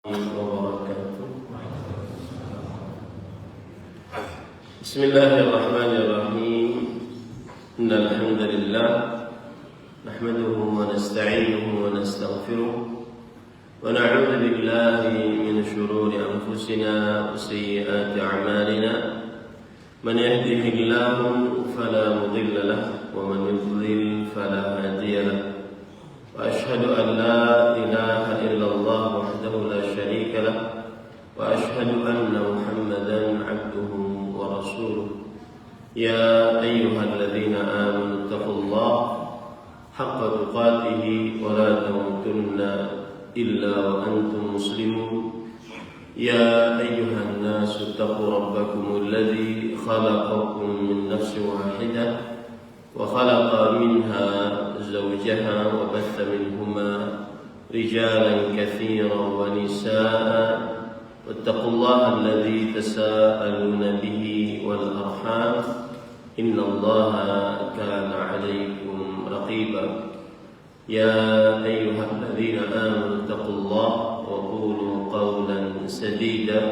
wabarakatuh. Bismillahirrahmanirrahim. Innal hamdalillah nahmaduhu wa nasta'inuhu wa nastaghfiruh wa na'udzu billahi min shururi anfusina wa sayyiati a'malina. Man yahdihillahu fala mudilla lahu wa man yudlil fala hadiya lahu. وأشهد أن لا إله إلا الله وحده لا شريك له وأشهد أن محمدا عبده ورسوله يا أيها الذين آمنوا اتقوا الله حق تقاته ولا تموتن إلا وأنتم مسلمون يا أيها الناس اتقوا ربكم الذي خلقكم من نفس واحدة وخلق منها زوجها وبث منهما رجالا كثيرا ونساء واتقوا الله الذي تساءلون به والأرحام إن الله كان عليكم رقيبا يا أيها الذين آمنوا اتقوا الله وقولوا قولا سديدا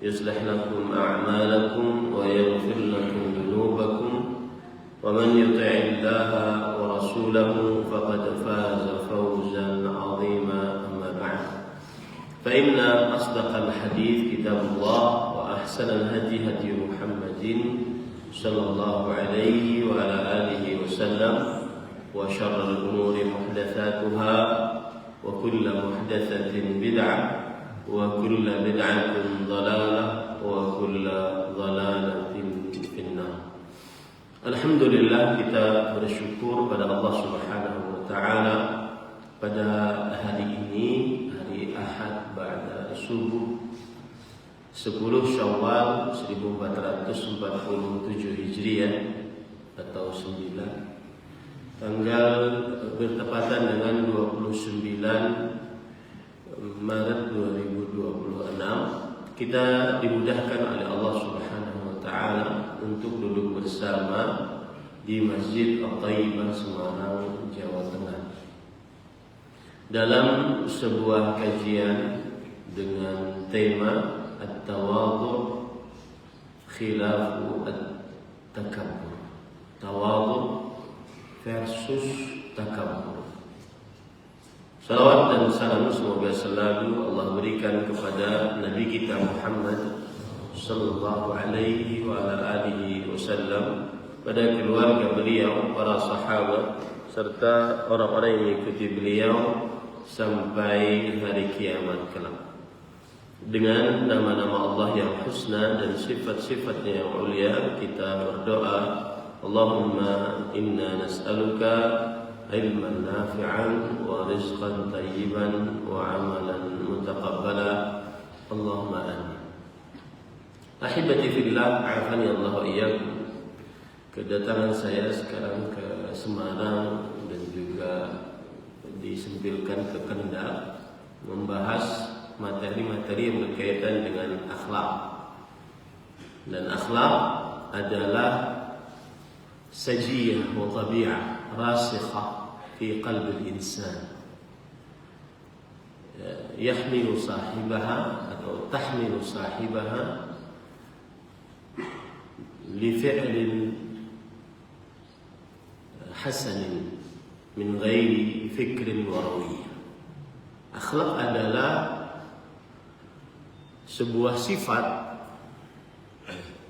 يصلح لكم أعمالكم ويغفر لكم ذنوبكم ومن يطع الله ورسوله فقد فاز فوزا عظيما أما بعد فإن أصدق الحديث كتاب الله وأحسن الهدي هدي محمد صلى الله عليه وعلى آله وسلم وشر الأمور محدثاتها وكل محدثة بدعة وكل بدعة ضلالة وكل ضلالة في النار. Alhamdulillah, kita bersyukur pada Allah Subhanahu wa taala pada hari ini, hari Ahad ba'da subuh 10 Syawal 1447 Hijriah atau 9, tanggal bertepatan dengan 29 Maret 2026. Kita dimudahkan oleh Allah Subhanahu wa taala untuk duduk bersama di Masjid At-Thayyibah Semarang, Jawa Tengah, dalam sebuah kajian dengan tema At-Tawadhu' Khilafu At-Takabbur. Tawadhu' versus takabbur. Salawat dan salam semoga selalu Allah berikan kepada Nabi kita Muhammad sallallahu alaihi wa ala alihi wasallam, pada keluarga beliau, para sahabat, serta orang-orang yang mengikuti beliau sampai hari kiamat kelak. Dengan nama-nama Allah yang husna dan sifat-sifatnya yang mulia, kita berdoa, Allahumma inna nas'aluka ilman nafi'an wa rizqan tayyiban wa amalan mutaqabbala. Allahumma amin. Ahibati fillah, afani Allah wa iyyakum. Kedatangan saya sekarang ke Semarang dan juga disempilkan ke Kendal, membahas materi-materi yang berkaitan dengan akhlak. Dan akhlak adalah sajiyah wa tabi'ah rasikhah fi qalbi al-insan, yahmilu sahibaha atau tahmilu sahibaha لفعل حسن من غير فكر وروية. Akhlak adalah sebuah sifat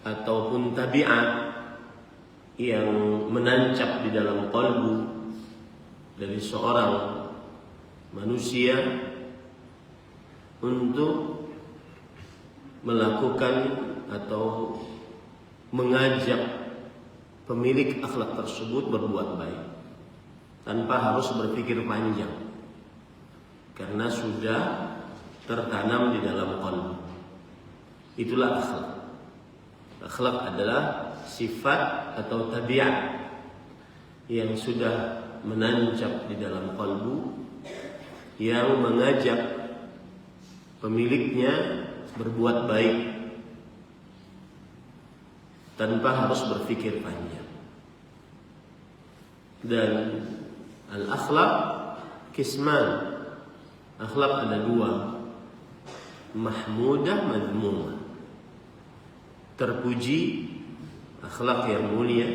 ataupun tabiat yang menancap di dalam qalbu dari seorang manusia untuk melakukan atau mengajak pemilik akhlak tersebut berbuat baik tanpa harus berpikir panjang, karena sudah tertanam di dalam qalbu. Itulah akhlak. Akhlak adalah sifat atau tabiat yang sudah menancap di dalam qalbu, yang mengajak pemiliknya berbuat baik tanpa harus berpikir panjang. Dan al-akhlaq kisman. Akhlak ada dua. mahmudah madhmumah, terpuji akhlak yang mulia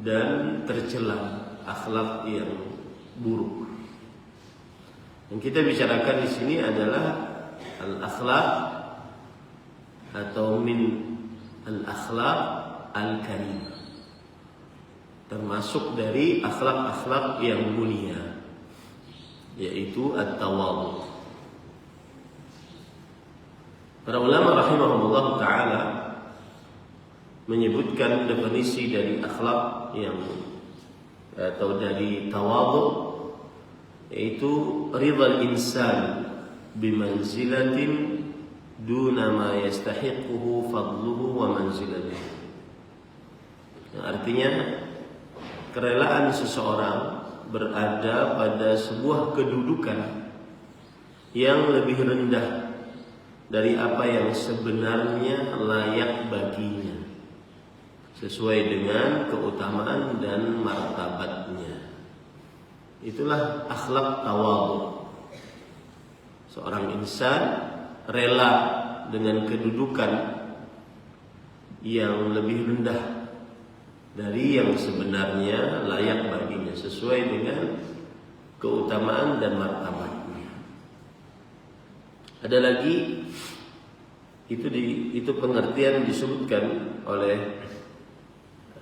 dan tercela akhlak yang buruk. Yang kita bicarakan di sini adalah al-akhlaq atau min al-akhlaq al-karimah, termasuk dari akhlak-akhlak yang mulia, yaitu at-tawadhu. Para ulama rahimahumullah ta'ala menyebutkan definisi dari akhlak yang atau dari tawadhu, yaitu ridha al-insan bimanzilatin duna ma yastahiquhu fadluhu wa manzilatuhu. Yang artinya kerelaan seseorang berada pada sebuah kedudukan yang lebih rendah dari apa yang sebenarnya layak baginya, sesuai dengan keutamaan dan martabatnya. Itulah akhlak tawadhu. Seorang insan rela dengan kedudukan yang lebih rendah dari yang sebenarnya layak baginya, sesuai dengan keutamaan dan martabatnya. Ada lagi, itu pengertian disebutkan oleh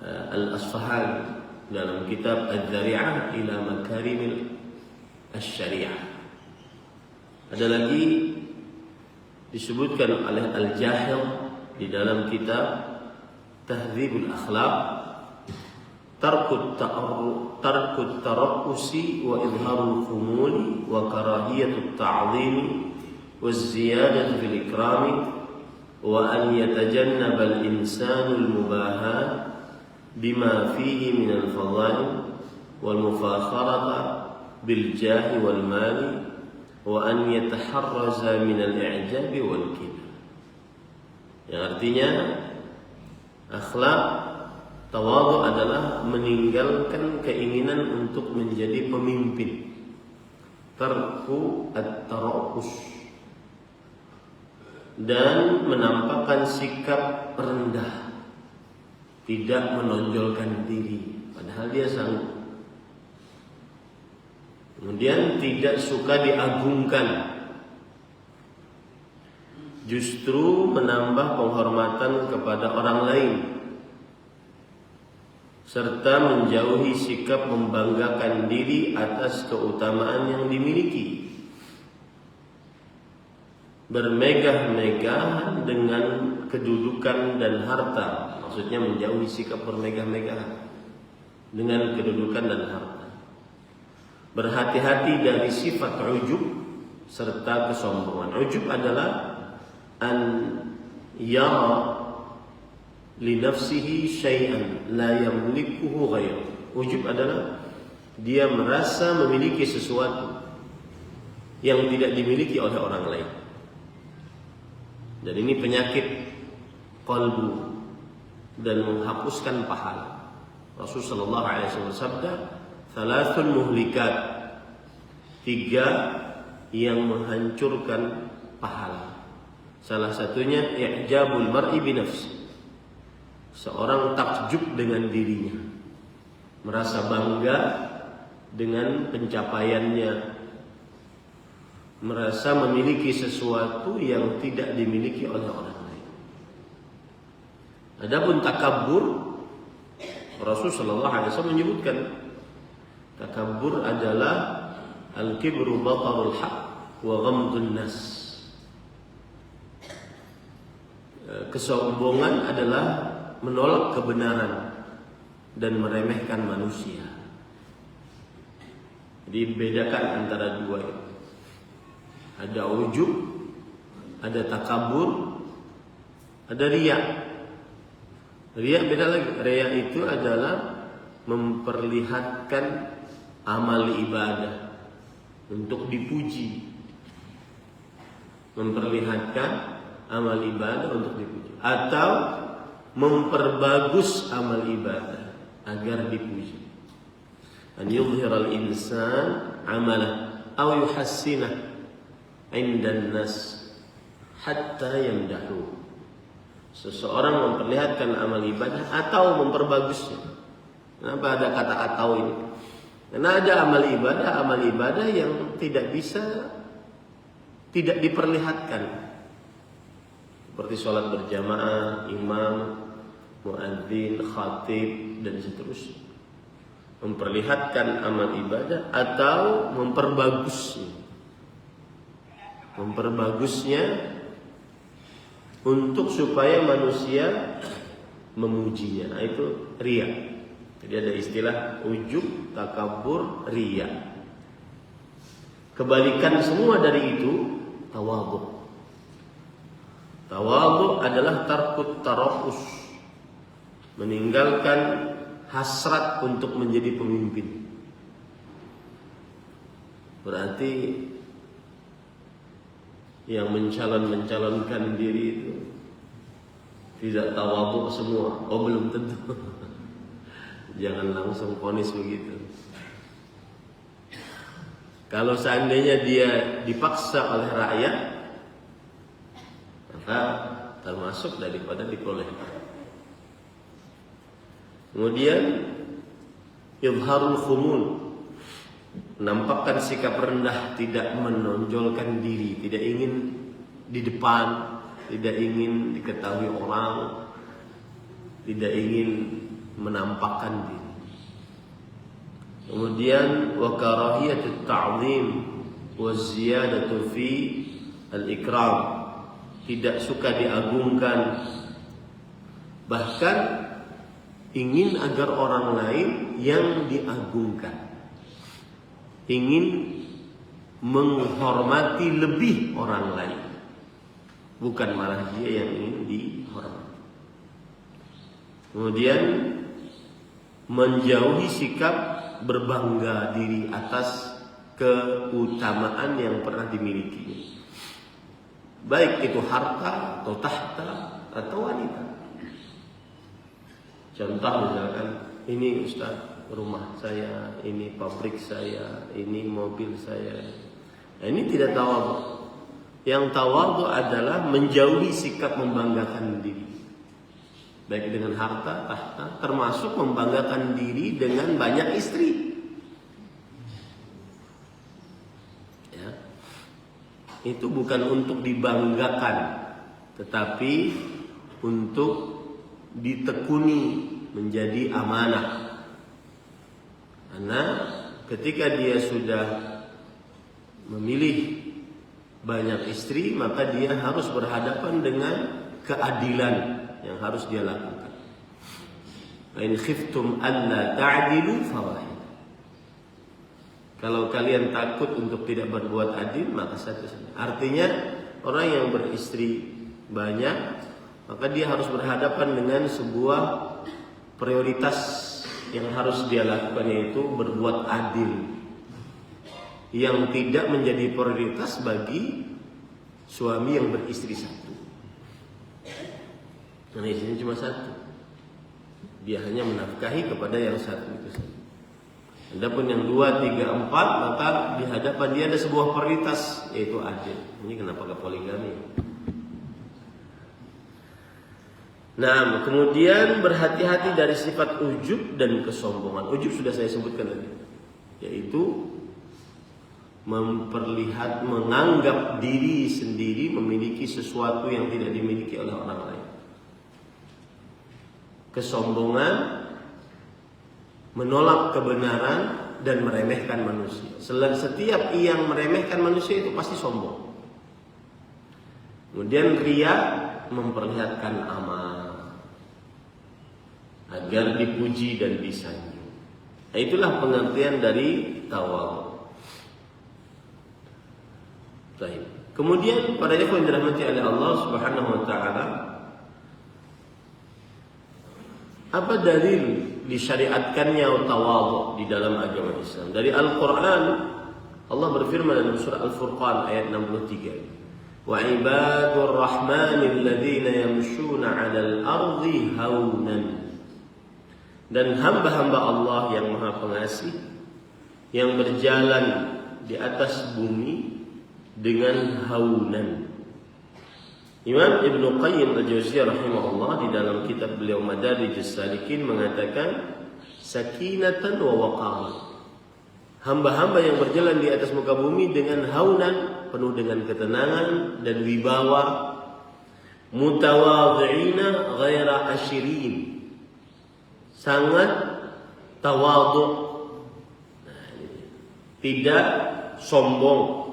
Al-Asfahani dalam kitab Adz-Dzari'ah ila Makarimil Asy-Syari'ah. Ada lagi disebutkan oleh Al-Jahil di dalam kitab Tahdzibul Akhlaq, tarkut taraqqusi wa idharul khumuli wa karahiyatut ta'zimi waz-ziyadatu fil ikrami wa an yatajannaba al-insanu al-mubahat bima fihi min al-fadha'il wal mufakharata bil jahi wal mali wa an yataharraza min al-i'jab wal kibr. Yang artinya akhlak tawadhu adalah meninggalkan keinginan untuk menjadi pemimpin, tarku at-taraqqus, dan menampakkan sikap rendah, tidak menonjolkan diri padahal dia sanggup. Kemudian tidak suka diagungkan, justru menambah penghormatan kepada orang lain, serta menjauhi sikap membanggakan diri atas keutamaan yang dimiliki, bermegah-megahan dengan kedudukan dan harta. Maksudnya menjauhi sikap bermegah-megahan dengan kedudukan dan harta. Berhati-hati dari sifat ujub serta kesombongan. Ujub adalah an yara li nafsihi syai'an la yamlikuhu ghairuh. Ujub adalah dia merasa memiliki sesuatu yang tidak dimiliki oleh orang lain. Dan ini penyakit qalbu dan menghapuskan pahala. Rasulullah sallallahu alaihi wasallam bersabda, "Thalathun muhlikat." 3 yang menghancurkan pahala. Salah satunya i'jabul mar'i bi nafsi. Seorang takjub dengan dirinya, merasa bangga dengan pencapaiannya, merasa memiliki sesuatu yang tidak dimiliki oleh orang lain. Adapun takabbur, Rasulullah sallallahu alaihi wasallam menyebutkan takabbur adalah al-kibru batarul haq wa ghamdun nas. Kesombongan adalah menolak kebenaran dan meremehkan manusia. Jadi bedakan antara dua itu. Ada ujub, ada takabur, ada riya. Riya beda lagi. Riya itu adalah memperlihatkan amal ibadah untuk dipuji, memperlihatkan amal ibadah untuk dipuji, atau memperbagus amal ibadah agar dipuji. An yudhiral insan amalah aw yuhassinah 'indan nas hatta yamdahu. Seseorang memperlihatkan amal ibadah atau memperbagusnya. Kenapa ada kata atau ini? Karena ada amal ibadah yang tidak diperlihatkan. Seperti sholat berjamaah, imam, muadzin, khatib, dan seterusnya. Memperlihatkan amal ibadah atau memperbagusnya untuk supaya manusia memujinya. Nah, itu riya. Jadi ada istilah ujub, takabur, riya. Kebalikan semua dari itu tawadhu. Tawadhu adalah tarkut tarafus, meninggalkan hasrat untuk menjadi pemimpin. Berarti yang mencalonkan diri itu tidak tawadhu semua. Oh, belum tentu. Jangan langsung vonis begitu. Kalau seandainya dia dipaksa oleh rakyat, maka termasuk daripada diperbolehkan. Kemudian izharul khumun, menampakkan sikap rendah, tidak menonjolkan diri, tidak ingin di depan, tidak ingin diketahui orang, tidak ingin menampakkan diri. Kemudian wa karahiyatut ta'zim wa ziyadatu fi al-ikram, tidak suka diagungkan, bahkan ingin agar orang lain yang diagungkan, ingin menghormati lebih orang lain, bukan malah dia yang ingin dihormati. Kemudian menjauhi sikap berbangga diri atas keutamaan yang pernah dimiliki, baik itu harta atau tahta atau wanita. Contoh misalkan, ini Ustaz rumah saya, ini pabrik saya, ini mobil saya. Nah, ini tidak tawadhu. Yang tawadhu adalah menjauhi sikap membanggakan diri, baik dengan harta, tahta, termasuk membanggakan diri dengan banyak istri. Ya. Itu bukan untuk dibanggakan, tetapi untuk ditekuni menjadi amanah. Karena ketika dia sudah memilih banyak istri, maka dia harus berhadapan dengan keadilan yang harus dia lakukan. In khiftum alla ta'dilu fawahid. Kalau kalian takut untuk tidak berbuat adil, maka satu saja. Artinya orang yang beristri banyak, maka dia harus berhadapan dengan sebuah prioritas yang harus dia lakukan, yaitu berbuat adil, yang tidak menjadi prioritas bagi suami yang beristri satu. Karena istrinya cuma satu, dia hanya menafkahi kepada yang satu itu saja. Adapun yang 2, 3, 4, maka di hadapan dia ada sebuah prioritas, yaitu adil. Ini kenapa gak poligami? Nah, kemudian berhati-hati dari sifat ujub dan kesombongan. Ujub sudah saya sebutkan tadi, yaitu menganggap diri sendiri memiliki sesuatu yang tidak dimiliki oleh orang lain. Kesombongan, menolak kebenaran dan meremehkan manusia. Setiap yang meremehkan manusia itu pasti sombong. Kemudian riya, memperlihatkan amal agar dipuji dan disanjung. Nah, itulah pengertian dari tawadhu. Baik. Kemudian para ikhwan dirahmati oleh Allah Subhanahu wa taala, apa dalil disyariatkannya tawadhu di dalam agama Islam? Dari Al-Qur'an, Allah berfirman dalam surah Al-Furqan ayat 63. Wa ibadur rahmanil ladzina yamshuna 'alal ardi haunan. Dan hamba-hamba Allah yang Maha Pengasih yang berjalan di atas bumi dengan haunan, Imam Ibnu Qayyim Al-Jauziyah rahimahullah di dalam kitab beliau Madarijus Salikin mengatakan sakinatan wa waqar. Hamba-hamba yang berjalan di atas muka bumi dengan haunan, penuh dengan ketenangan dan wibawa, mutawadhi'ina ghaira asyirin, sangat tawadhu, tidak sombong,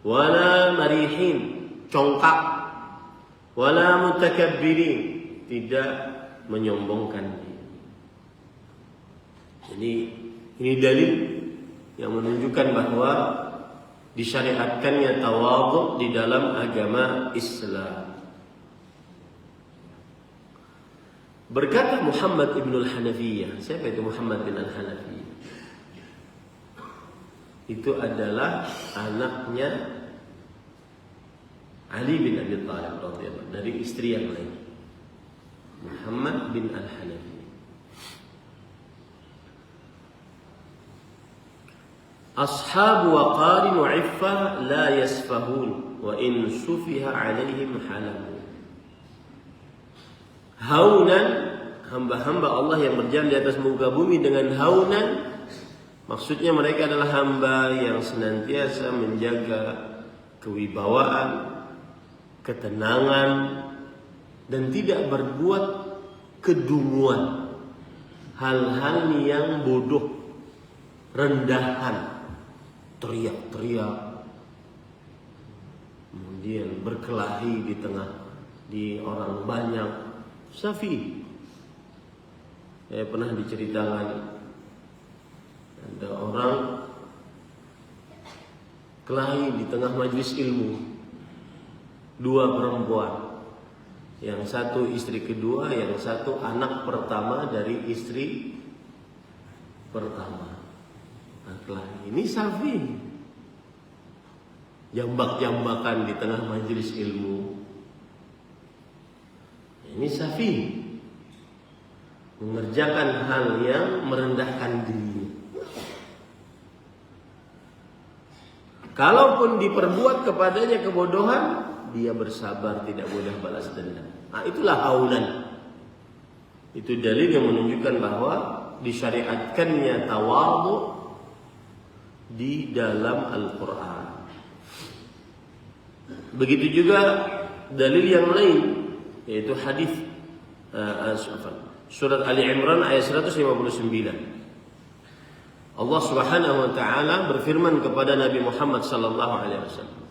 wala marihin, congkak, wala mutakabbirin, tidak menyombongkan diri. Jadi ini dalil yang menunjukkan bahwa disyariatkannya tawadhu di dalam agama Islam. Berkata Muhammad ibn al-Hanafiyah. Siapa itu Muhammad bin al-Hanafiyah? Itu adalah anaknya Ali bin Abi Thalib radhiyallahu dari istri yang lain. Muhammad bin al-Hanafiyah. Ashabu waqarin wa iffah la yasfahun wa in sufiha alaihim halamu. Haunan, hamba-hamba Allah yang berjalan di atas muka bumi dengan haunan, maksudnya mereka adalah hamba yang senantiasa menjaga kewibawaan, ketenangan, dan tidak berbuat kedunguan, hal-hal yang bodoh, rendahan, teriak-teriak, kemudian berkelahi di orang banyak. Safi. Saya pernah diceritakan ada orang kelahi di tengah majelis ilmu, dua perempuan, yang satu istri kedua, yang satu anak pertama dari istri pertama. Nah, kelahi ini safi, jambak-jambakan di tengah majelis ilmu. Ini safi, mengerjakan hal yang merendahkan diri. Kalaupun diperbuat kepadanya kebodohan, dia bersabar, tidak mudah balas dendam. Nah, itulah haunan. Itu dalil yang menunjukkan bahwa disyariatkannya tawadhu di dalam Al-Quran. Begitu juga dalil yang lain, yaitu hadis surat Ali Imran ayat 159. Allah Subhanahu wa taala berfirman kepada Nabi Muhammad sallallahu alaihi wasallam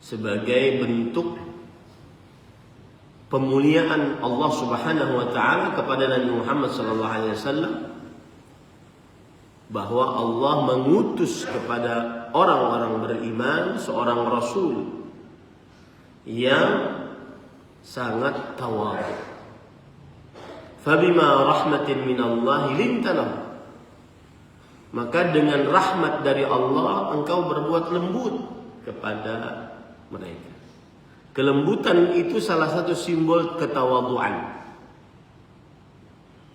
sebagai bentuk pemuliaan Allah Subhanahu wa taala kepada Nabi Muhammad sallallahu alaihi wasallam, bahwa Allah mengutus kepada orang-orang beriman seorang rasul yang sangat tawadhu. Fabima rahmatin minallahi linta lahum. Maka dengan rahmat dari Allah engkau berbuat lembut kepada mereka. Kelembutan itu salah satu simbol ketawadhuan.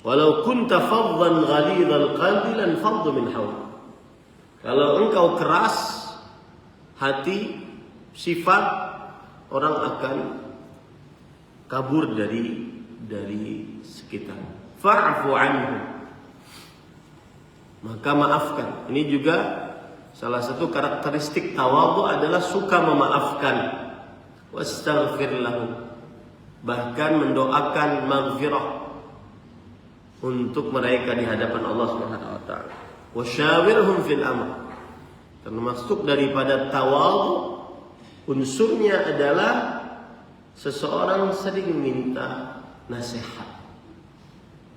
Walau kunta faddan ghalidhal qalbi lan faddu min hawlik. Kalau engkau keras hati, sifat, orang akan kabur dari sekitar. Fa'fu anhu, maka maafkan. Ini juga salah satu karakteristik tawadhu adalah suka memaafkan. Wastaghfir lahum, bahkan mendoakan maghfirah untuk mereka di hadapan Allah Subhanahu wa taala. Wasyawirhum fil amr. Termasuk daripada tawadhu unsurnya adalah seseorang sering minta nasihat,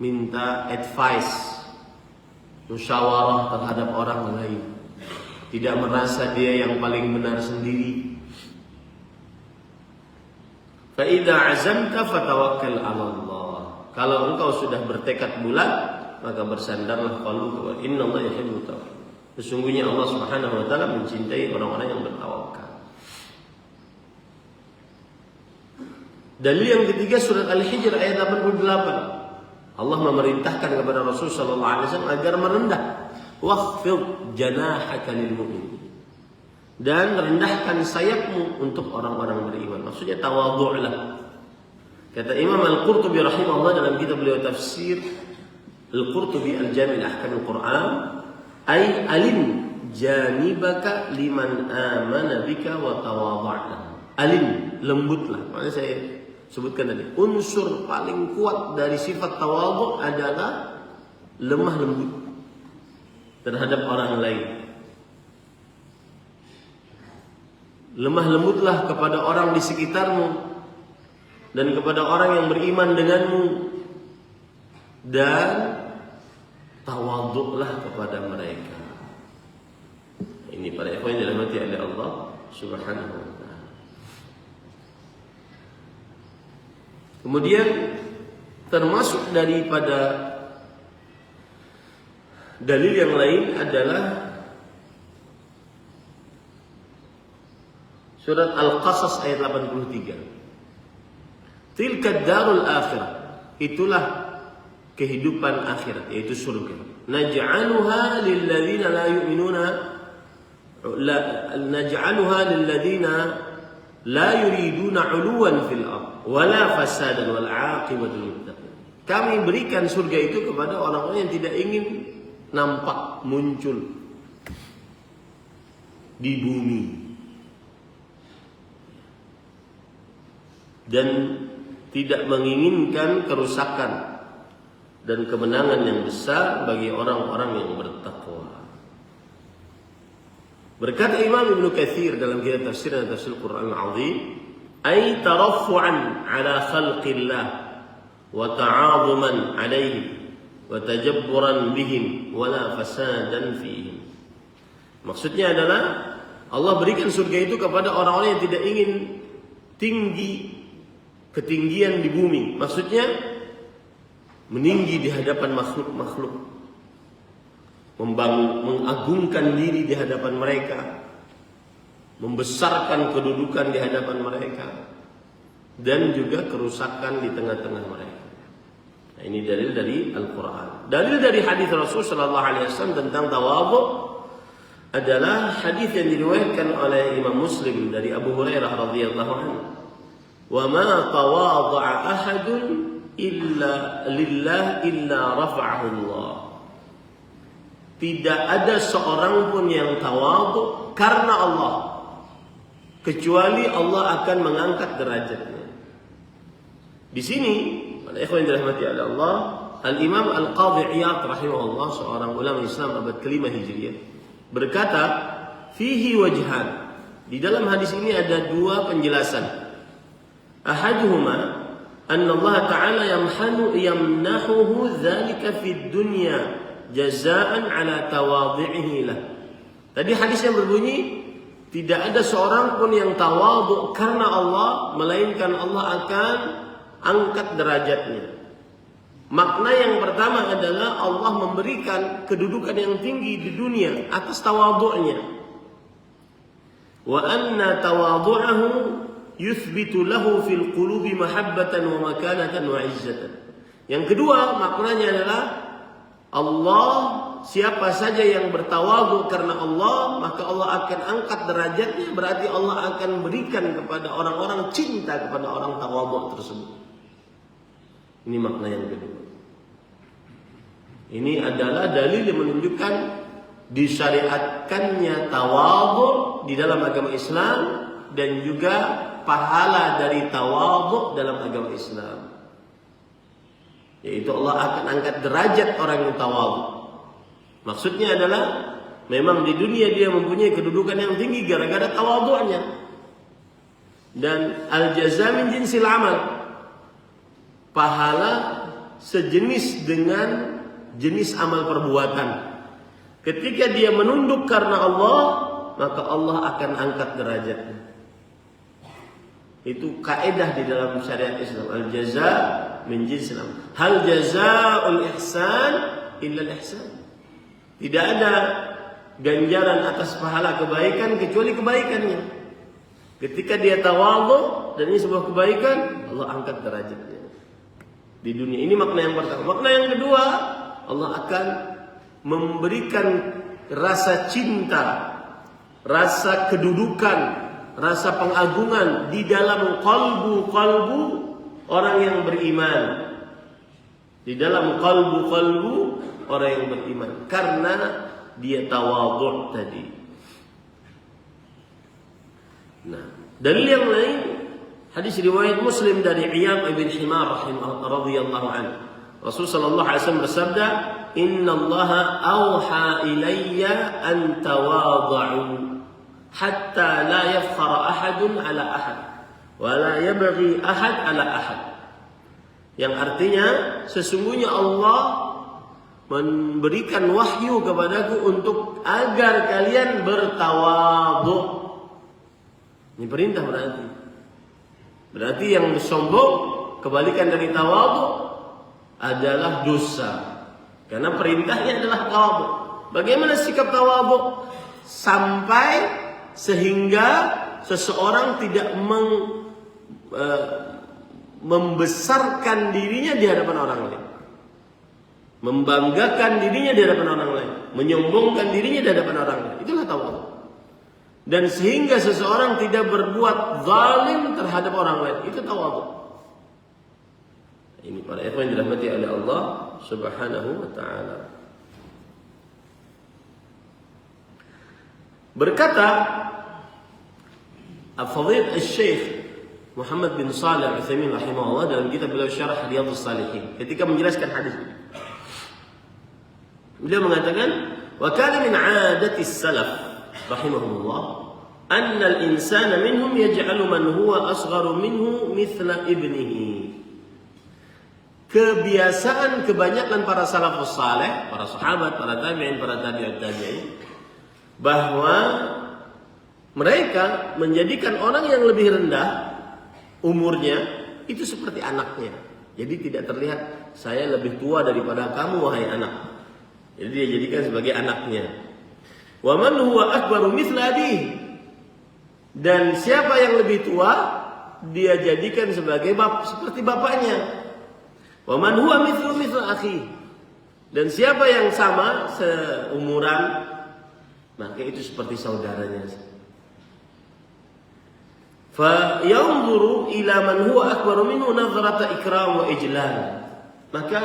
minta advice, musyawarah terhadap orang lain, tidak merasa dia yang paling benar sendiri. Fa idza azamta fatawakkal 'ala Allah. Kalau engkau sudah bertekad bulat, maka bersandarlah qalbu kepada innallaha yuhibbut tawwabin. Sesungguhnya Allah Subhanahu wa taala mencintai orang-orang yang bertawakal. Dalil yang ketiga surat Al-Hijr ayat 88. Allah memerintahkan kepada Rasul sallallahu alaihi wasallam agar merendah. Wakhfid janahaka lil mu'minin. dan rendahkan sayapmu untuk orang-orang beriman. Maksudnya tawadhu'lah. Kata Imam Al-Qurtubi rahimahullah dalam kitab beliau tafsir Al-Qurtubi Al-Jami' Ahkam Al-Quran, ay alim janibaka liman amana bika wa tawadha'na. Alim, lembutlah. Makanya saya sebutkan tadi, unsur paling kuat dari sifat tawadhu adalah lemah lembut terhadap orang lain. Lemah lembutlah kepada orang di sekitarmu dan kepada orang yang beriman denganmu, dan tawadhu'lah kepada mereka. Ini para ikhwan yang dirahmati oleh Allah Subhanahu wa taala. Kemudian termasuk daripada dalil yang lain adalah surat Al-Qasas ayat 83. Tilka darul akhirah, itulah kehidupan akhirat, yaitu surga. Naj'aluha lilladzina la yu'minuna, naj'aluha lilladzina la yuriduna 'uluwan fil ardh wala fasadan wal 'aqibatu lil muttaqin. Kami berikan surga itu kepada orang-orang yang tidak ingin nampak muncul di bumi dan tidak menginginkan kerusakan dan kemenangan yang besar bagi orang-orang yang bertakwa. Berkata Imam Ibnu Katsir dalam kitab tafsir dan tafsir Al-Qur'an Al-Azim, ay taraffu'an ala khalqillah wa ta'azuman 'alaihim wa tajabburan bihim wala fasadan fihim. Maksudnya adalah Allah berikan surga itu kepada orang-orang yang tidak ingin ketinggian di bumi. Maksudnya meninggi di hadapan makhluk-makhluk, mengagungkan diri di hadapan mereka, membesarkan kedudukan di hadapan mereka, dan juga kerusakan di tengah-tengah mereka. Nah, ini dalil dari Al-Quran. Dalil dari hadis Rasul sallallahu alaihi wasallam tentang tawadhu adalah hadis yang diriwayatkan oleh Imam Muslim dari Abu Hurairah radhiyallahu anhu. Wa ma tawadha'a ahadun illa lillah illa rafa'ahu Allah. Tidak ada seorang pun yang tawadhu karena Allah, kecuali Allah akan mengangkat derajatnya. Di sini, para ikhwan yang dirahmati oleh Allah, Al-Imam Al-Qadhi Iyad rahimahullah, seorang ulama Islam abad ke-5 Hijriah, berkata, fihi wajhan. Di dalam hadis ini ada dua penjelasan. Ahaduhuma anna Allah Ta'ala yamnahuhu dzalika fid dunya jazaan ala tawadhi'ihi lah. Tadi hadis yang berbunyi, tidak ada seorang pun yang tawadhu karena Allah, melainkan Allah akan angkat derajatnya. Makna yang pertama adalah Allah memberikan kedudukan yang tinggi di dunia atas tawadhu'nya. Wa anna tawadhu'ahu yuthbitu lahu fil qulubi mahabbatan wa makanatan wa izzatan. Yang kedua maknanya adalah Allah, siapa saja yang bertawadhu karena Allah, maka Allah akan angkat derajatnya, berarti Allah akan berikan kepada orang-orang cinta kepada orang tawadhu tersebut. Ini makna yang kedua. Ini adalah dalil yang menunjukkan disyariatkannya tawadhu di dalam agama Islam dan juga pahala dari tawadhu dalam agama Islam. Yaitu Allah akan angkat derajat orang yang tawadhu. Maksudnya adalah memang di dunia dia mempunyai kedudukan yang tinggi gara-gara tawadhu'nya. Dan al-jaza min jinsil amal. Pahala sejenis dengan jenis amal perbuatan. Ketika dia menunduk karena Allah, maka Allah akan angkat derajatnya. Itu kaidah di dalam syariat Islam. Al-jaza min jinsil amal. Hal jazaa'ul ihsan illa al-ihsan. Tidak ada ganjaran atas pahala kebaikan kecuali kebaikannya. Ketika dia tawadhu dan ini sebuah kebaikan, Allah angkat derajatnya di dunia. Ini makna yang pertama. Makna yang kedua, Allah akan memberikan rasa cinta, rasa kedudukan, rasa pengagungan di dalam qalbu orang yang beriman. Di dalam qalbu orang yang beriman, karena dia tawadhu tadi. Nah, dalil yang lain, hadis riwayat Muslim dari Iyad bin Himar radhiyallahu anhu. Rasul sallallahu alaihi wasallam bersabda, "Inna Allah auha ilayya an tawadhu hatta la yafkhara ahadun ala ahad wa la yabghi ahad ala ahad." Yang artinya, sesungguhnya Allah memberikan wahyu kepadaku untuk agar kalian bertawadhu. Ini perintah berarti. Berarti yang sombong, kebalikan dari tawadhu adalah dosa. Karena perintahnya adalah tawadhu. Bagaimana sikap tawadhu? Sampai sehingga seseorang tidak membesarkan dirinya di hadapan orang lain, membanggakan dirinya di hadapan orang lain, menyombongkan dirinya di hadapan orang lain. Itulah tawadhu. Dan sehingga seseorang tidak berbuat zalim terhadap orang lain, itu tawadhu. Ini para ikhwan yang dirahmati oleh Allah Subhanahu wa taala. Berkata Al-Fadhil Al-Syekh Muhammad bin Shalih Al-Utsaimin rahimahullah dalam kitab beliau Syarah Riyadhus Shalihin, ketika menjelaskan hadis ini, beliau mengatakan, "Wa kana min 'adati as-salaf rahimahullah anna al-insana minhum yaj'alu man huwa asgharu minhu mithla ibnihi." Kebiasaan kebanyakan para salafus saleh, para sahabat, para tabi'in, para tabi'ut tabi'in, bahwa mereka menjadikan orang yang lebih rendah umurnya itu seperti anaknya. Jadi tidak terlihat saya lebih tua daripada kamu wahai anak. Jadi dia jadikan sebagai anaknya. Wa man huwa akbaru mithla abihi. Dan siapa yang lebih tua dia jadikan sebagai seperti bapaknya. Wa man huwa mithlu akhi. Dan siapa yang sama seumuran, maka itu seperti saudaranya. Fa yanzuru ila man huwa akbaru minhu nazarata ikram wa ijlal. Maka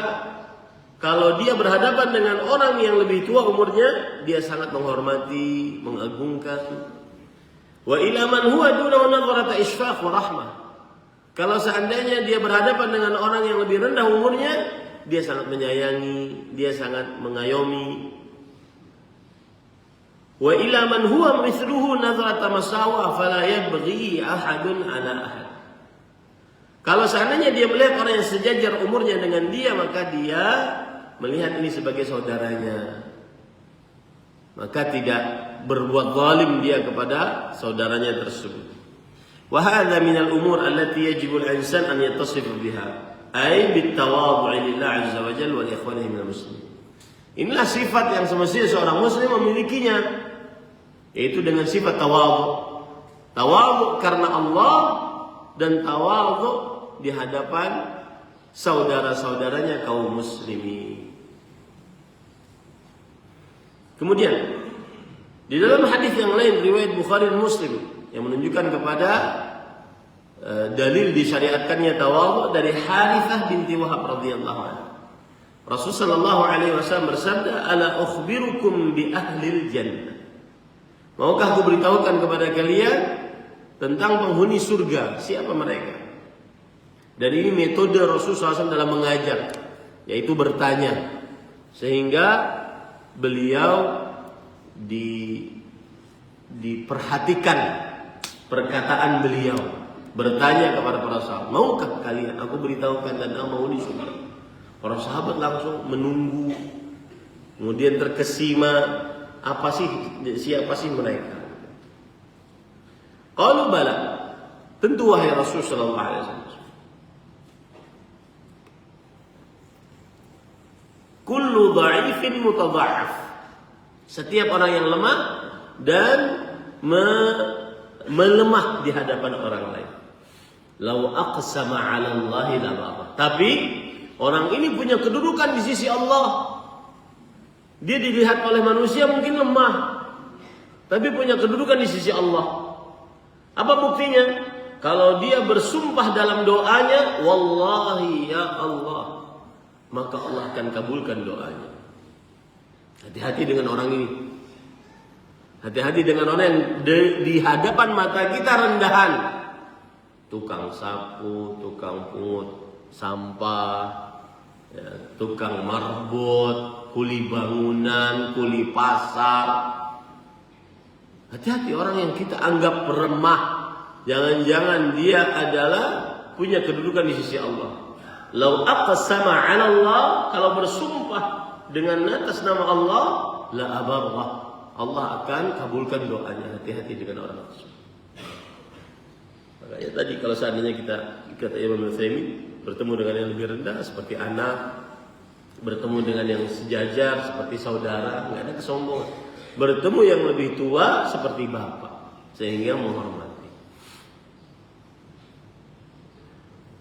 kalau dia berhadapan dengan orang yang lebih tua umurnya, dia sangat menghormati, mengagungkan. Wa ila man huwa dunahu nazarata isfaq wa rahmah. Kalau seandainya dia berhadapan dengan orang yang lebih rendah umurnya, dia sangat menyayangi, dia sangat mengayomi. Wa ila man huwa mithluhu nazarata masawa fala yabghi ahadun ala ahad. Kalau seandainya dia melihat orang yang sejajar umurnya dengan dia, maka dia melihat ini sebagai saudaranya. Maka tidak berbuat zalim dia kepada saudaranya tersebut. Wa hadha min al-umur allati yajibu al-insan an yattasif biha, ay bit-tawadhu' lillah 'azza wa jalla wa li ikhwanihi minal muslimin. Inilah sifat yang semestinya seorang muslim memilikinya, yaitu dengan sifat tawadhu. Tawadhu karena Allah dan tawadhu di hadapan saudara-saudaranya kaum muslimin. Kemudian di dalam hadis yang lain riwayat Bukhari dan Muslim yang menunjukkan kepada dalil disyariatkannya tawadhu dari Harithah binti Wahab radhiyallahu anha. Rasulullah sallallahu alaihi wasallam bersabda, "Ala ukhbirukum bi ahlil jannah." Maukah aku beritahukan kepada kalian tentang penghuni surga? Siapa mereka? Dan ini metode Rasulullah SAW dalam mengajar, yaitu bertanya, sehingga beliau diperhatikan perkataan beliau, bertanya kepada para sahabat, maukah kalian aku beritahukan tentang penghuni surga? Para sahabat langsung menunggu, kemudian terkesima, siapa sih mereka? Qalu bala, tentu wahai Rasul sallallahu alaihi wasallam. Kullu dha'ifin mutadha'af. Setiap orang yang lemah dan melemah di hadapan orang lain. Lau aqsama 'ala Allahi la barra. Tapi orang ini punya kedudukan di sisi Allah. Dia dilihat oleh manusia mungkin lemah, tapi punya kedudukan di sisi Allah. Apa buktinya? Kalau dia bersumpah dalam doanya, wallahi ya Allah, maka Allah akan kabulkan doanya. Hati-hati dengan orang ini. Hati-hati dengan orang yang di hadapan mata kita rendahan. Tukang sapu, tukang pungut sampah, ya, tukang marbot, kuli bangunan, kuli pasar. Hati-hati orang yang kita anggap remah. Jangan-jangan dia adalah punya kedudukan di sisi Allah. Lau aqsama 'ala Allah, kalau bersumpah dengan atas nama Allah, la abarrah, Allah akan kabulkan doanya. Hati-hati dengan orang tersebut. Makanya tadi kalau seandainya kita kata Imam Utsaimin bertemu dengan yang lebih rendah seperti anak, bertemu dengan yang sejajar seperti saudara, nggak ada kesombongan. Bertemu yang lebih tua seperti bapak, sehingga menghormati.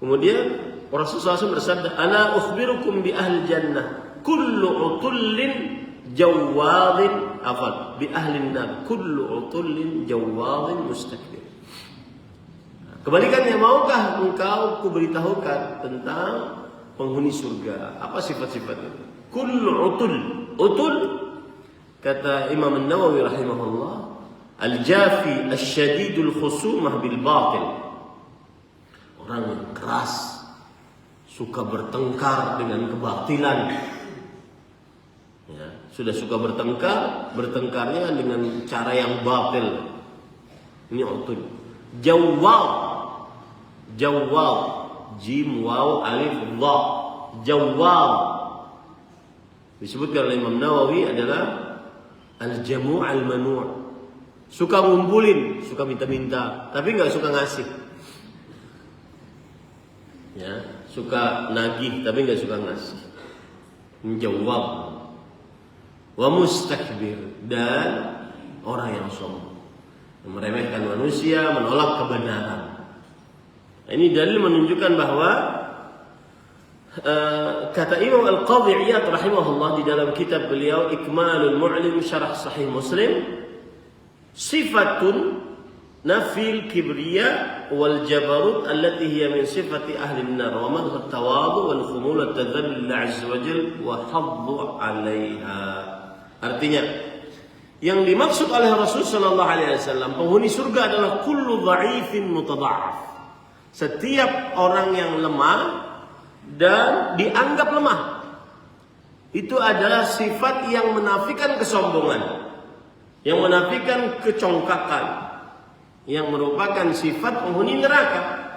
Kemudian Rasulullah SAW bersabda, "Ala ukhbirukum bi ahli jannah, kullu utullin jawadin afad, bi ahli nar, kullu utullin jawadin mustakbir." Kebalikannya, maukah engkau kuberitahukan tentang penghuni surga? Apa sifat-sifatnya? Kullu utul. Utul, kata Imam An-Nawawi rahimahullah, al-jafi asyadidul khusumah bil batil. Orang yang keras, suka bertengkar dengan kebatilan. Ya, sudah suka bertengkar, bertengkarnya dengan cara yang batil. Ini utul. Jawwal, jawwal, jim waw alif dha, jawwal disebutkan oleh Imam Nawawi adalah al-jamu' al-manu'. Suka ngumpulin, suka minta-minta, tapi nggak suka ngasih. Ya, suka nagih tapi nggak suka ngasih. Menjawab. Wa mustakbir, dan orang yang sombong, yang meremehkan manusia, menolak kebenaran. Ini dalil menunjukkan bahwa kata Imam Al-Qadhi Iyad rahimahullah di dalam kitab beliau Ikmalul Mu'lim Syarah Sahih Muslim, sifatun nafil kibriya wal jabarut allati hiya min sifati ahli an-nar wa madhu at-tawadhu wal khumul at-tadhallul azza wa jalla wa haddu 'alaiha. Artinya, yang dimaksud oleh Rasul sallallahu alaihi wasallam penghuni surga adalah kullu dha'ifin mutadha'af. Setiap orang yang lemah dan dianggap lemah. Itu adalah sifat yang menafikan kesombongan, yang menafikan kecongkakan, yang merupakan sifat penghuni neraka.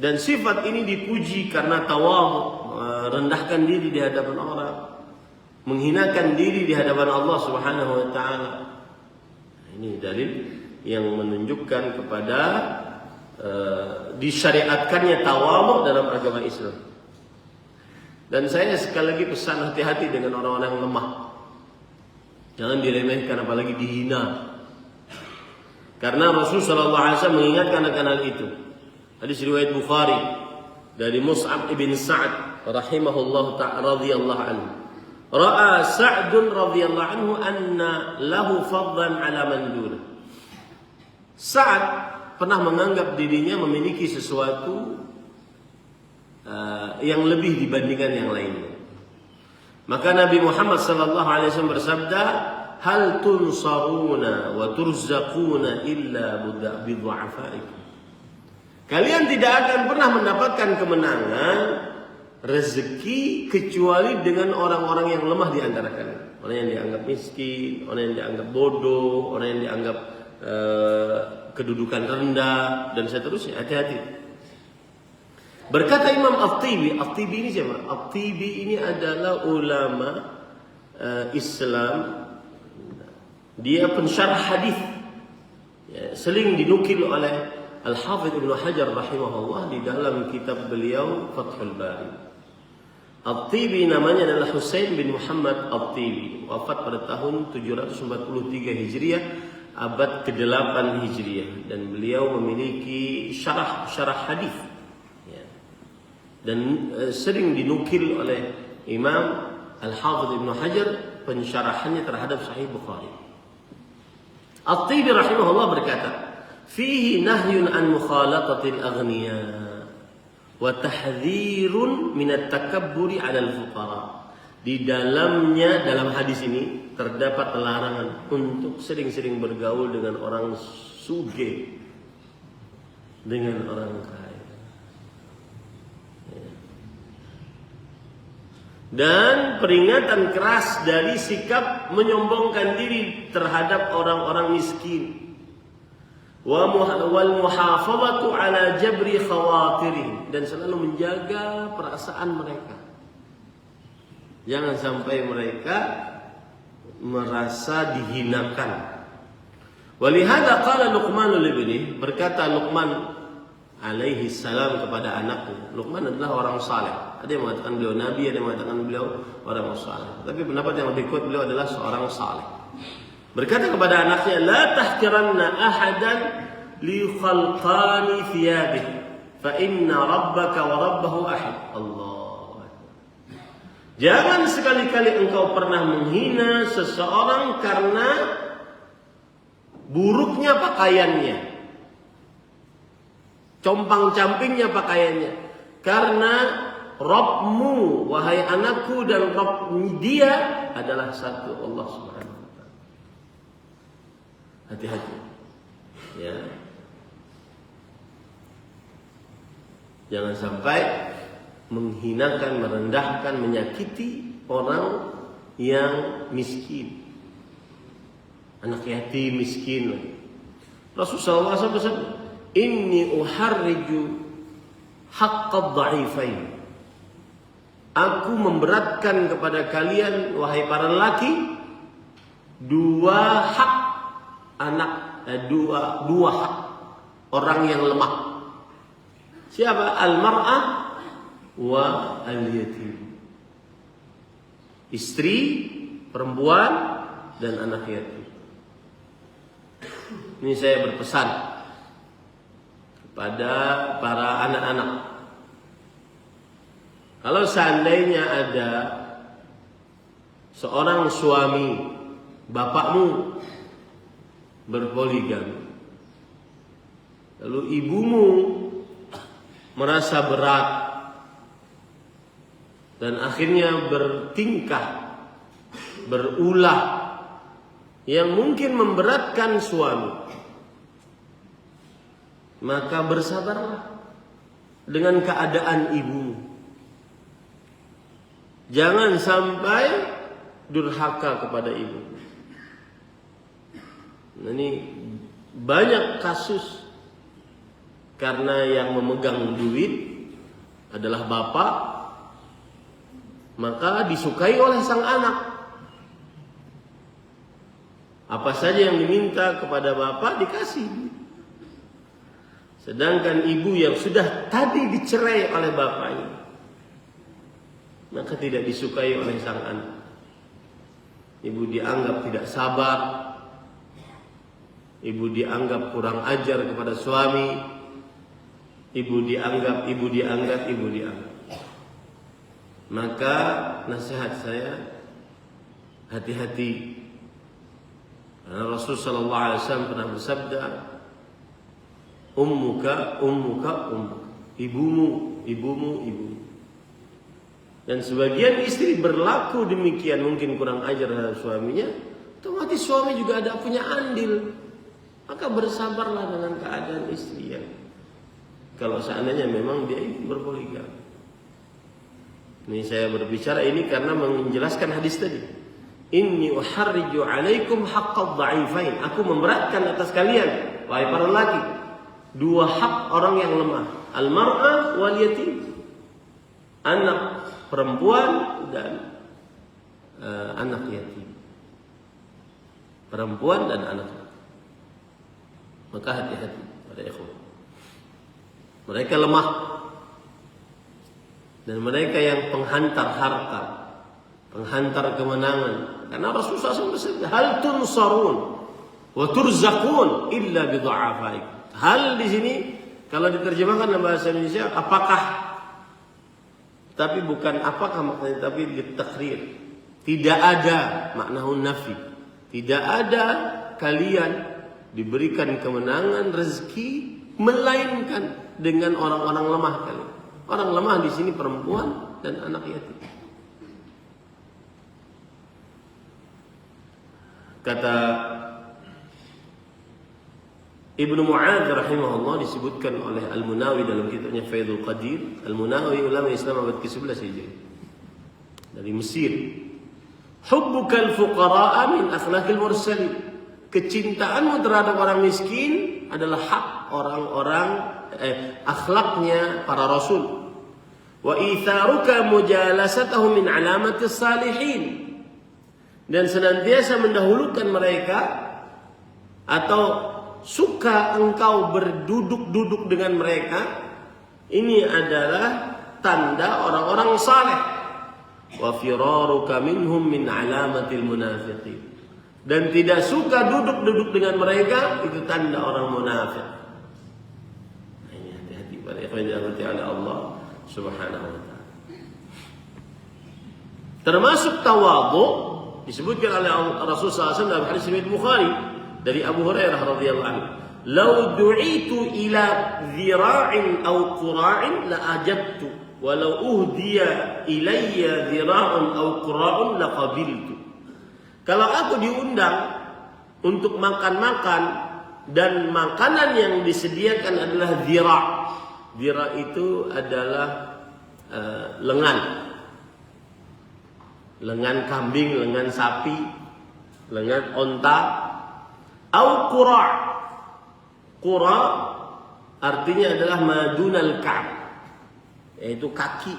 Dan sifat ini dipuji karena tawadhu, rendahkan diri di hadapan orang, menghinakan diri di hadapan Allah Subhanahu wa taala. Ini dalil yang menunjukkan kepada disyariatkannya tawadhu dalam agama Islam. Dan saya sekali lagi pesan, hati-hati dengan orang-orang yang lemah. Jangan diremehkan, apalagi dihina. Karena Rasulullah SAW mengingatkan akan hal itu. Hadis riwayat Bukhari dari Mus'ab ibn Sa'ad rahimahullah ta'ala radhiyallahu anhu. Ra'a Sa'dun radhiyallahu anhu anna lahu fadlan ala man duna. Sa'ad pernah menganggap dirinya memiliki sesuatu yang lebih dibandingkan yang lainnya. Maka Nabi Muhammad sallallahu alaihi wasallam bersabda, "Hal tunsaruna wa turzaquna illa bidhu'afaikum." Kalian tidak akan pernah mendapatkan kemenangan, rezeki, kecuali dengan orang-orang yang lemah di antara kalian. Orang yang dianggap miskin, orang yang dianggap bodoh, orang yang dianggap kedudukan rendah, dan seterusnya. Hati-hati. Berkata Imam At-Tibi, At-Tibi ini siapa? At-Tibi ini adalah ulama Islam. Dia pensyarah hadis. Ya, sering dinukil oleh Al-Hafidh Ibnu Hajar rahimahullah di dalam kitab beliau Fathul Bari. At-Tibi namanya adalah Husain bin Muhammad At-Tibi, wafat pada tahun 743 Hijriah, abad ke-8 Hijriah, dan beliau memiliki syarah hadis. Ya. Dan sering dinukil oleh Imam Al-Hafidh Ibnu Hajar pensyarahannya terhadap Sahih Bukhari. At-Tibi rahimahullah berkata, "Fihi nahyun an mukhalatatil aghniya wa tahdhirun min at-takabburi 'ala al-fuqara." Di dalamnya, dalam hadis ini terdapat larangan untuk sering-sering bergaul dengan orang sugih, dengan orang kaya. Dan peringatan keras dari sikap menyombongkan diri terhadap orang-orang miskin. Wal muhafazatu ala jabri khawatirihim, dan selalu menjaga perasaan mereka. Jangan sampai mereka merasa dihinakan. Walihada qala Luqman libni, berkata Luqman alaihi salam kepada anaknya. Luqman adalah orang saleh. Ada yang mengatakan beliau nabi, ada yang mengatakan beliau orang saleh. Tapi pendapat yang lebih kuat, beliau adalah seorang saleh. Berkata kepada anaknya, la tahqiranna ahadan li khalqani thiyabih, fa inna rabbaka wa rabbahu ahad. Allah. Jangan sekali-kali engkau pernah menghina seseorang karena buruknya pakaiannya, compang-campingnya pakaiannya. Karena Rabbmu, wahai anakku, dan Rabb dia adalah satu, Allah Subhanahu wa ta'ala. Hati-hati. Ya. Jangan sampai menghinakan, merendahkan, menyakiti orang yang miskin, anak yatim miskin. Rasulullah SAW bersabda, "Inni uharriju haqqad dha'ifain." Aku memberatkan kepada kalian, wahai para lelaki, dua hak dua hak orang yang lemah. Siapa? Al-mar'ah wa al-yatim. Istri, perempuan, dan anak yatim. Ini saya berpesan kepada para anak-anak. Kalau seandainya ada seorang suami, bapakmu berpoligami, lalu ibumu merasa berat dan akhirnya bertingkah, berulah yang mungkin memberatkan suami, maka bersabarlah dengan keadaan ibumu. Jangan sampai durhaka kepada ibu. Nah, ini banyak kasus karena yang memegang duit adalah bapak, maka disukai oleh sang anak. Apa saja yang diminta kepada bapak dikasih. Sedangkan ibu yang sudah tadi dicerai oleh bapaknya, maka tidak disukai oleh sang anak. Ibu dianggap tidak sabar, ibu dianggap kurang ajar kepada suami, ibu dianggap. Maka nasihat saya, hati-hati. Karena Rasul sallallahu alaihi wasallam pernah bersabda, ummuka. Ibumu. Dan sebagian istri berlaku demikian, mungkin kurang ajar terhadap suaminya, otomatis suami juga ada punya andil. Maka bersabarlah dengan keadaan istri yang, kalau seandainya memang dia berpoligami. Ini saya berbicara ini karena menjelaskan hadis tadi. Inni uharriju alaikum haqqad dha'ifain. Aku memberatkan atas kalian, wahai para lelaki, dua hak orang yang lemah. Al-mar'ah wal yatim. Anak perempuan dan anak yatim. Perempuan dan anak yatim. Maka hati-hati pada ikhwan. Mereka lemah. Dan mereka yang penghantar harta, penghantar kemenangan. Karena Rasulullah SAW bersabda, hal tunsarun wa turzaqun illa bi dha'afaikum. Hal di sini kalau diterjemahkan dalam bahasa Indonesia, apakah? Tapi bukan apakah maknanya, tapi litakrir. Tidak ada, maknahun nafi. Tidak ada kalian diberikan kemenangan, rezeki, melainkan dengan orang-orang lemah kali. Orang lemah di sini perempuan dan anak yatim. Kata Ibnu Mu'adz rahimahullah, disebutkan oleh Al-Munawi dalam kitabnya Faidul Qadir. Al-Munawi ulama Islam abad ke-11 Hijriah dari Mesir. Hubbukal fuqara'a min akhlaqil mursalin. Kecintaanmu terhadap orang miskin adalah hak orang-orang akhlaknya para rasul. Wa itharuka mujalasatahum min alamatis salihin. Dan senantiasa mendahulukan mereka atau suka engkau berduduk-duduk dengan mereka, ini adalah tanda orang-orang saleh. Wa firaruka minhum min alamatil munafiqin. Dan tidak suka duduk-duduk dengan mereka, itu tanda orang munafik. Ini hati-hati pada ikhwan yang dirahmati oleh Allah Subhanahu wa taala. Termasuk tawadhu disebutkan oleh Rasulullah SAW dalam hadis riwayat Bukhari dari Abu Hurairah radhiyallahu anhu, "Lau du'itu ila dhira'in aw qura'in la ajabtu, wa law uhdiya ilayya dhira'un aw qura'un la qabiltu." Kalau aku diundang untuk makan-makan dan makanan yang disediakan adalah dhira'. Dhira' itu adalah lengan. Lengan kambing, lengan sapi, lengan onta. Au qura'. Qura' artinya adalah madunal ka'b, yaitu kaki.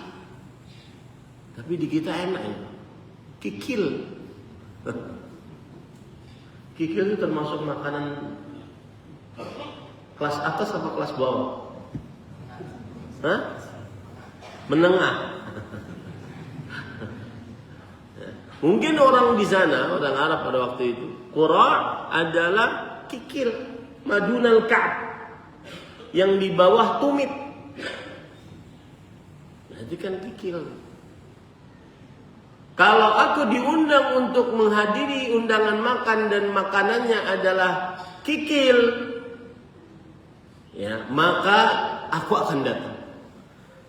Tapi di kita enak ya. Kikil. Kikil itu termasuk makanan kelas atas apa kelas bawah? Hah? Menengah. Mungkin orang di sana, orang Arab pada waktu itu, qura' adalah kikil, madunal ka'b, yang di bawah tumit. Berarti kan kikil. Kalau aku diundang untuk menghadiri undangan makan dan makanannya adalah kikil, ya, maka aku akan datang.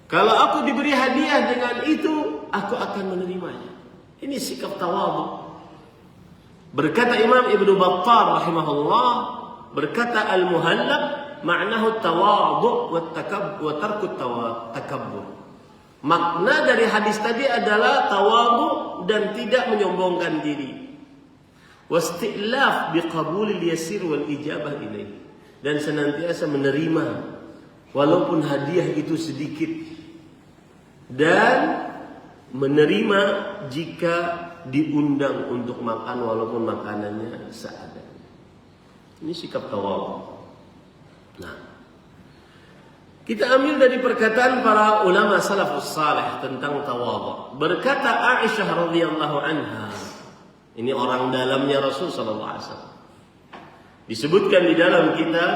Kalau aku diberi hadiah dengan itu, aku akan menerimanya. Ini sikap tawadhu. Berkata Imam Ibnu Battal rahimahullah, berkata Al-Muhallab, ma'nahu tawadhu wa tarku takabbur. Makna dari hadis tadi adalah tawadhu dan tidak menyombongkan diri. Wastilaf biqabulil yasir wal ijabah ilaih. Dan senantiasa menerima walaupun hadiah itu sedikit, dan menerima jika diundang untuk makan walaupun makanannya seadanya. Ini sikap tawadhu. Nah, kita ambil dari perkataan para ulama salafus salih tentang tawadhu. Berkata Aisyah radhiyallahu anha, ini orang dalamnya Rasul sallallahu alaihi wasallam. Disebutkan di dalam kitab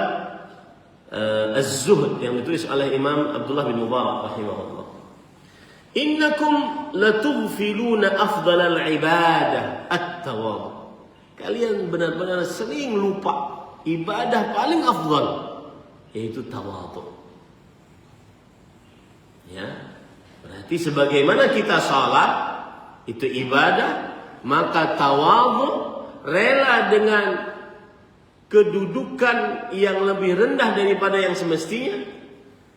Az-Zuhd yang ditulis oleh Imam Abdullah bin Mubarak rahimahullah. Innakum latughfiluna afdalal ibadah at-tawadhu. Kalian benar-benar sering lupa ibadah paling afdal, yaitu tawadhu. Ya, berarti sebagaimana kita salat itu ibadah, maka tawadhu, rela dengan kedudukan yang lebih rendah daripada yang semestinya,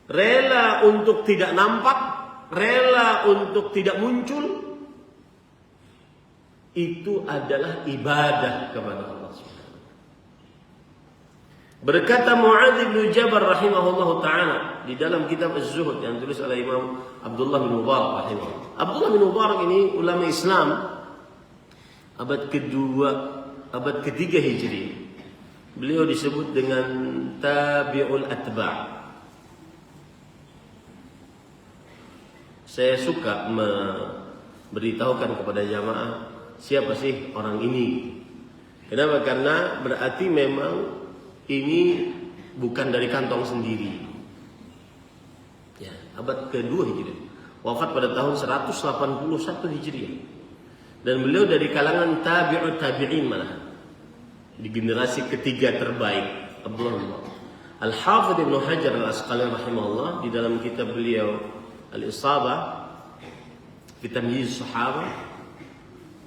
rela untuk tidak nampak, rela untuk tidak muncul, itu adalah ibadah kepada Allah SWT. Berkata Mu'adz bin Jabal rahimahullahu ta'ala di dalam kitab Az-Zuhd yang ditulis oleh Imam Abdullah bin Mubarak rahimahullah. Abdullah bin Mubarak ini ulama Islam abad ketiga Hijri. Beliau disebut dengan tabi'ul atba'. Saya suka memberitahukan kepada jamaah siapa sih orang ini. Kenapa? Karena berarti memang ini bukan dari kantong sendiri. Ya, abad kedua Hijriah. Wafat pada tahun 181 Hijriah. Dan beliau dari kalangan tabi'ut tabi'in malah. di generasi ketiga terbaik, Abdullah bin Umar. Al-Hafidh Ibnu Hajar Al-Asqalani rahimahullah di dalam kitab beliau Al-Isabah fi Tamyiz Sahabah,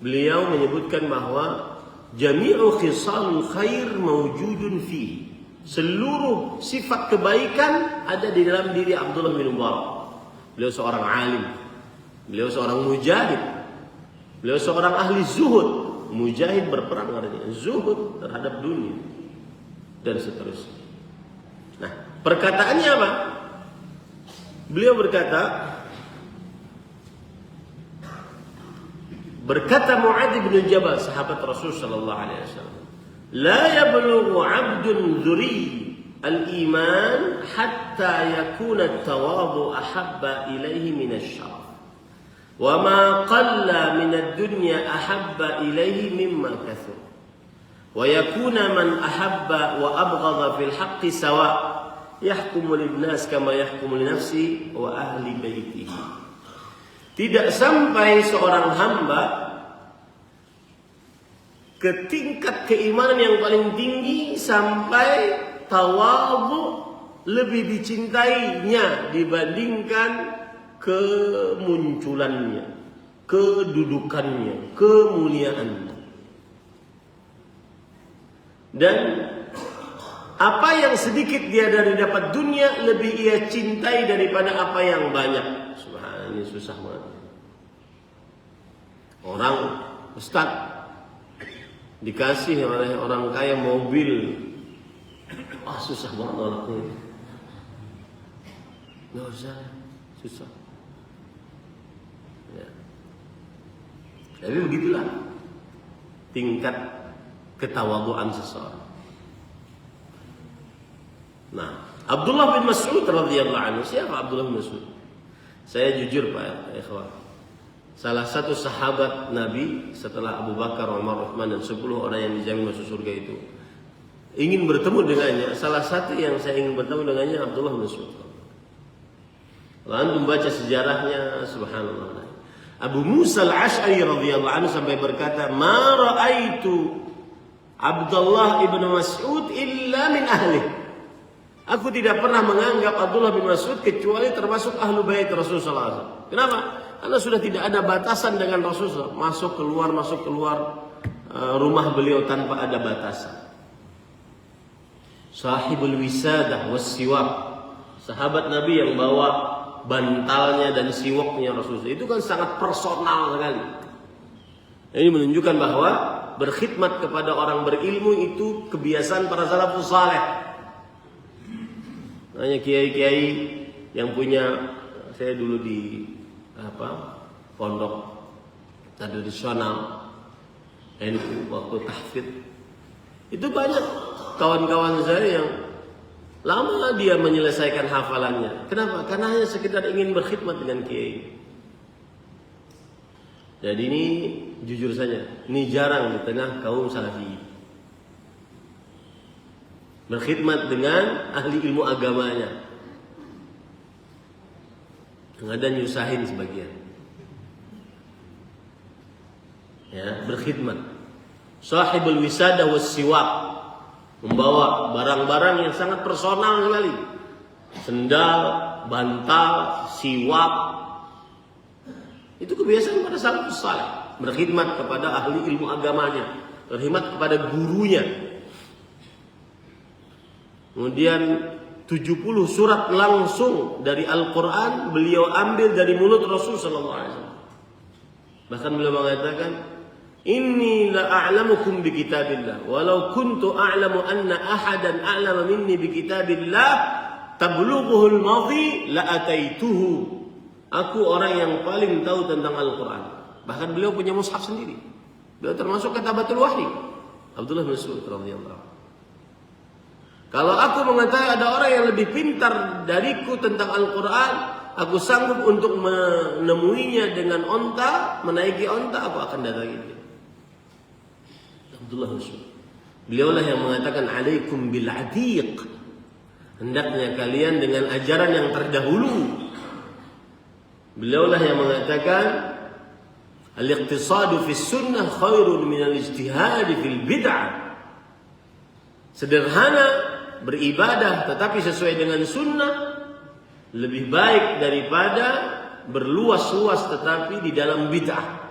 beliau menyebutkan bahwa jami'u khisalul khair mawjudun fihi. Seluruh sifat kebaikan ada di dalam diri Abdullah bin Umar. Beliau seorang alim, beliau seorang mujahid, beliau seorang ahli zuhud. Mujahid berperang artinya zuhud terhadap dunia dan seterusnya. Nah, perkataannya apa? Beliau berkata Mu'adz bin Jabal, sahabat Rasul sallallahu alaihi wasallam, la yablughu 'abdun dzuri al-iman hatta yakuna at-tawadhu ahabba ilaihi min asy-syaraf. Wa ma qalla min ad-dunya ahabba ilaihi mimma kathur. Wa yakuna man ahabba wa abghadha fil haqqi sawa, yahkumu lin-nas kama yahkumu li nafsi wa ahli baitihi. Tidak sampai seorang hamba ke tingkat keimanan yang paling tinggi sampai tawadhu lebih dicintainya dibandingkan kemunculannya, kedudukannya, kemuliaannya. Dan apa yang sedikit dia dari dapat dunia lebih ia cintai daripada apa yang banyak. Subhanallah, ini susah banget. Orang ustaz dikasih oleh orang kaya mobil, susah banget orangnya. Nggak usah, susah. Ya. Tapi begitulah tingkat ketawaduan seseorang. Nah, Abdullah bin Mas'ud radhiyallahu anhu, siapa Abdullah bin Mas'ud? Saya jujur Pak ikhwan, salah satu sahabat Nabi setelah Abu Bakar, Umar, Uthman dan 10 orang yang dijamin masuk surga itu, ingin bertemu dengannya. Salah satu yang saya ingin bertemu dengannya Abdullah bin Mas'ud. Lalu membaca sejarahnya, subhanallah. Abu Musa al-Ash'ari radhiyallahu anhu sampai berkata, "Ma ra'aitu Abdullah ibn Mas'ud illa min ahli." Aku tidak pernah menganggap Abdullah bin Mas'ud kecuali termasuk ahlu bait Rasulullah SAW. Kenapa? Karena sudah tidak ada batasan dengan Rasulullah. Masuk keluar rumah beliau tanpa ada batasan. Sahibul wisadah was siwak. Sahabat Nabi yang bawa bantalnya dan siwaknya Rasulullah. Itu kan sangat personal sekali. Ini menunjukkan bahwa berkhidmat kepada orang berilmu itu kebiasaan para salafus saleh. Hanya kiai-kiai yang punya, saya dulu di pondok tradisional NU waktu tahfidz, itu banyak kawan-kawan saya yang lama dia menyelesaikan hafalannya. Kenapa? Karena hanya sekedar ingin berkhidmat dengan kiai. Jadi ini jujur saja, ini jarang di tengah kaum salafi. Berkhidmat dengan ahli ilmu agamanya. Yang ada nyusahin sebagian. Ya, berkhidmat. Sahibul wisadah was siwak. Membawa barang-barang yang sangat personal sekali. Sendal, bantal, siwak. Itu kebiasaan pada salafus saleh. Berkhidmat kepada ahli ilmu agamanya. Berkhidmat kepada gurunya. Kemudian 70 surat langsung dari Al-Quran beliau ambil dari mulut Rasul sallallahu alaihi wasallam. Bahkan beliau mengatakan, "Inni la a'lamukum bi kitabillah, walau kuntu a'lamu anna ahadan a'lama minni bi kitabillah tablughuhu al-madhi la ataituhu." Aku orang yang paling tahu tentang Al-Quran. Bahkan beliau punya mushaf sendiri. Beliau termasuk katabatul wahyi. Abdullah bin Mas'ud radhiyallahu anhu. Kalau aku mengetahui ada orang yang lebih pintar dariku tentang Al-Quran, aku sanggup untuk menemuinya dengan onta, menaiki onta, aku akan datangi dia. Abdullah bin Mas'ud. Beliaulah yang mengatakan, "Alaikum bil atiq." Hendaknya kalian dengan ajaran yang terdahulu. Beliaulah yang mengatakan, "Al-iqtisadu fi sunnah khairun min al-ijtihad fil bid'ah." Sederhana, beribadah tetapi sesuai dengan sunnah lebih baik daripada berluas-luas tetapi di dalam bid'ah.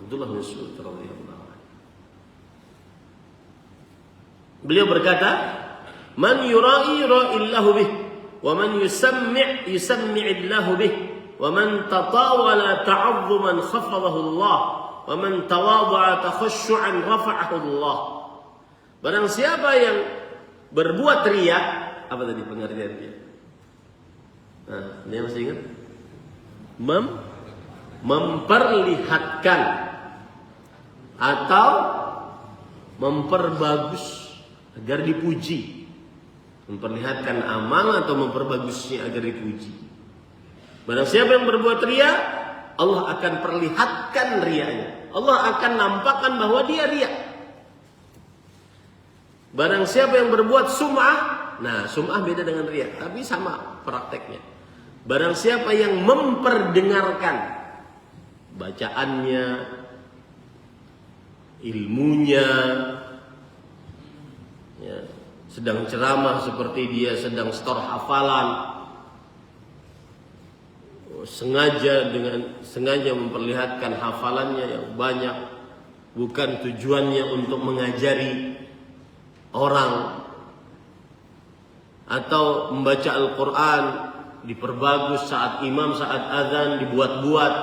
Abdullah bin Mas'ud radhiyallahu anhu. Beliau berkata, "Man yura'i ra'illahu bih, wa man yusammi'illahu bih, wa man tatawala ta'azzuman khafadahu Allah, wa man tawadha'a takhashshu'an rafa'ahu Allah." Barang siapa yang berbuat riya, apa tadi pengertian dia? Nah, dia masih ingat? Memperlihatkan atau memperbagus agar dipuji. Memperlihatkan amal atau memperbagusnya agar dipuji. Barang siapa yang berbuat riya, Allah akan perlihatkan riyanya. Allah akan nampakkan bahwa dia riya. Barang siapa yang berbuat sum'ah, nah sum'ah beda dengan riya, tapi sama prakteknya. Barang siapa yang memperdengarkan bacaannya, ilmunya, ya, sedang ceramah seperti dia sedang setor hafalan, sengaja memperlihatkan hafalannya yang banyak, bukan tujuannya untuk mengajari orang, atau membaca Al-Quran diperbagus saat imam, saat azan dibuat-buat.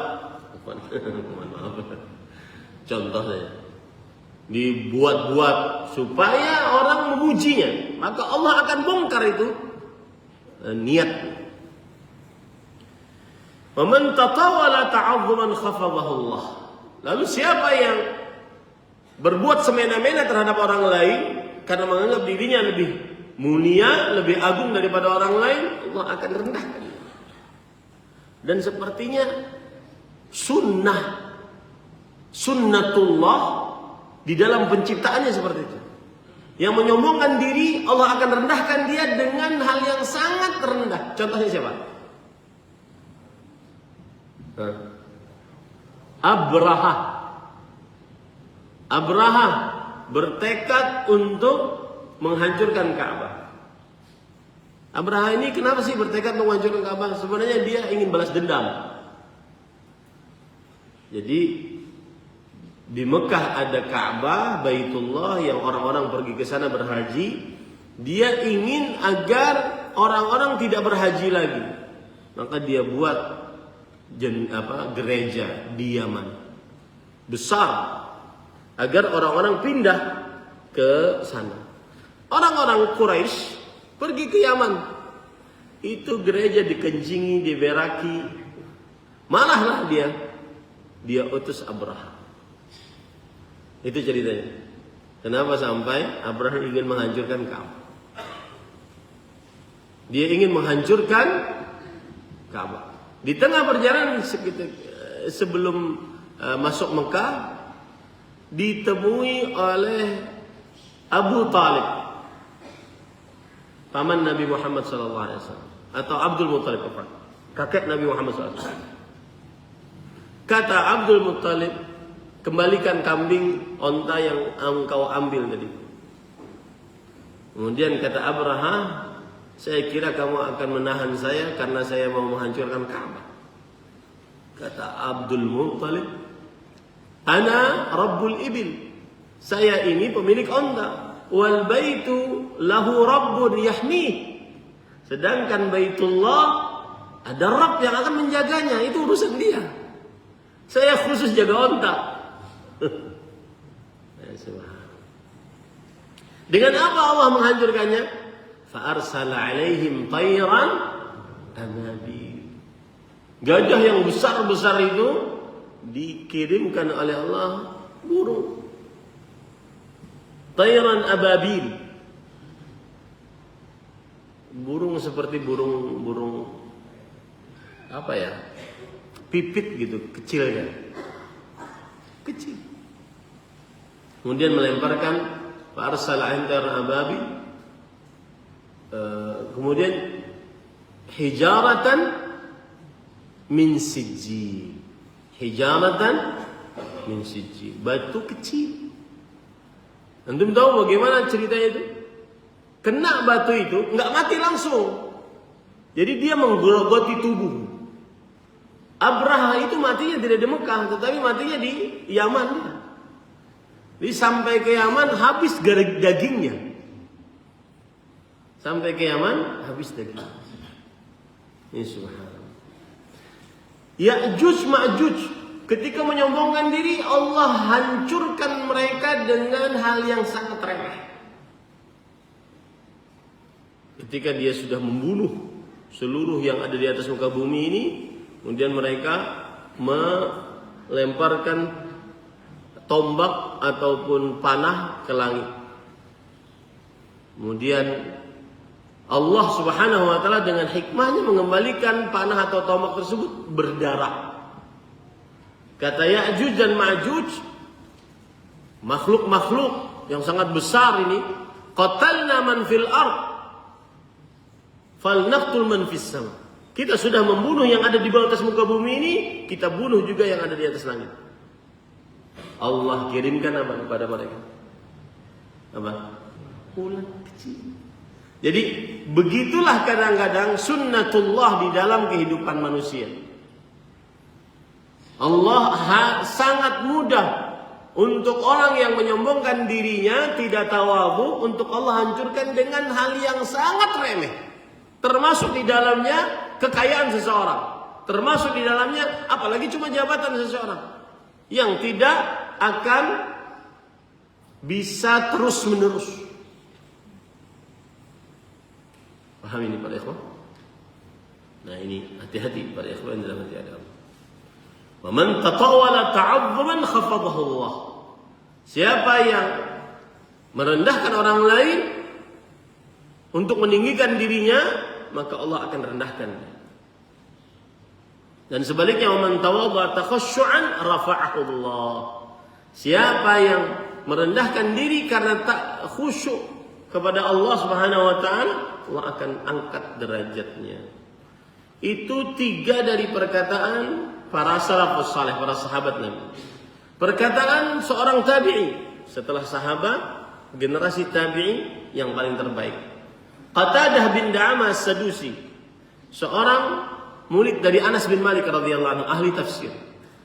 Contoh saja, dibuat-buat supaya orang memujinya, maka Allah akan bongkar itu niat. Waman tatawala ta'azzuman khafadahu Allah. Lalu siapa yang berbuat semena-mena terhadap orang lain karena menganggap dirinya lebih mulia, lebih agung daripada orang lain, Allah akan rendahkan. Dan sepertinya sunnatullah di dalam penciptaannya seperti itu. Yang menyombongkan diri, Allah akan rendahkan dia dengan hal yang sangat rendah. Contohnya siapa? Abraha bertekad untuk menghancurkan Ka'bah. Abraha ini kenapa sih bertekad untuk menghancurkan Ka'bah? Sebenarnya dia ingin balas dendam. Jadi di Mekah ada Ka'bah, Baitullah, yang orang-orang pergi ke sana berhaji. Dia ingin agar orang-orang tidak berhaji lagi. Maka dia buat gereja di Yaman besar agar orang-orang pindah ke sana. Orang-orang Quraisy pergi ke Yaman, itu gereja dikencingi, diberaki, malahlah dia utus Abraha. Itu ceritanya. Kenapa sampai Abraha ingin menghancurkan Ka'bah? Dia ingin menghancurkan Ka'bah. Di tengah perjalanan sebelum masuk Mekah, ditemui oleh Abu Talib, paman Nabi Muhammad SAW, atau Abdul Muttalib, kakek Nabi Muhammad SAW. Kata Abdul Muttalib, kembalikan kambing onta yang engkau ambil tadi. Kemudian kata Abraha, saya kira kamu akan menahan saya karena saya mau menghancurkan Ka'bah. Kata Abdul Muttalib, ana rabbul ibil. Saya ini pemilik onta. Wal baitu lahu rabbun yahmih. Sedangkan Baitullah ada Rabb yang akan menjaganya. Itu urusan dia. Saya khusus jaga onta. Dengan apa Allah menghancurkannya? Fa'arsala alaihim tayran ababil. Gajah yang besar-besar itu dikirimkan oleh Allah burung. Tayran ababil. Burung seperti burung apa ya? Pipit gitu, kecilnya. Kecil. Kemudian melemparkan fa'arsala alaihim tayran ababil. Kemudian hijaratan min sijil. Hijaratan min sijil. Batu kecil Antum tahu bagaimana ceritanya itu? Kena batu itu, nggak mati langsung. Jadi dia menggerogoti tubuh. Abraha itu matinya tidak di Mekah, tetapi matinya di Yaman. Jadi sampai ke Yaman habis dagingnya. Sampai ke Yaman habis dagingnya. Ini subhanallah. Ya'juj Ma'juj ketika menyombongkan diri, Allah hancurkan mereka dengan hal yang sangat remeh. Ketika dia sudah membunuh seluruh yang ada di atas muka bumi ini, kemudian mereka melemparkan tombak ataupun panah ke langit. Kemudian Allah Subhanahu wa taala dengan hikmahnya mengembalikan panah atau tombak tersebut berdarah. Kata Ya'juj dan Ma'juj, makhluk-makhluk yang sangat besar ini, qatalna man fil ard falnaqtul man fis sama. Kita sudah membunuh yang ada di bawah atas muka bumi ini, kita bunuh juga yang ada di atas langit. Allah kirimkan apa kepada mereka? Apa? Ulat kecil. Jadi begitulah kadang-kadang sunnatullah di dalam kehidupan manusia. Allah sangat mudah untuk orang yang menyombongkan dirinya, tidak tawadhu, untuk Allah hancurkan dengan hal yang sangat remeh. Termasuk di dalamnya kekayaan seseorang, termasuk di dalamnya apalagi cuma jabatan seseorang yang tidak akan bisa terus menerus. Paham ini para ikhwan? Nah ini hati-hati para ikhwan yang dirahmati Allah. Wa man tatawala ta'azzuman khafadahu Allah. Siapa yang merendahkan orang lain untuk meninggikan dirinya, maka Allah akan rendahkan. Dan sebaliknya, wa man tawadha takhasyu'an rafa'ahu Allah. Siapa yang merendahkan diri karena tak khusyuk kepada Allah Subhanahu wa taala, Allah akan angkat derajatnya. Itu 3 dari perkataan para salafus saleh, para sahabat Nabi. Perkataan seorang tabi'i setelah sahabat, generasi tabi'i yang paling terbaik. Qatadah bin Da'amah As-Sadusi, seorang murid dari Anas bin Malik radhiyallahu anhu, ahli tafsir.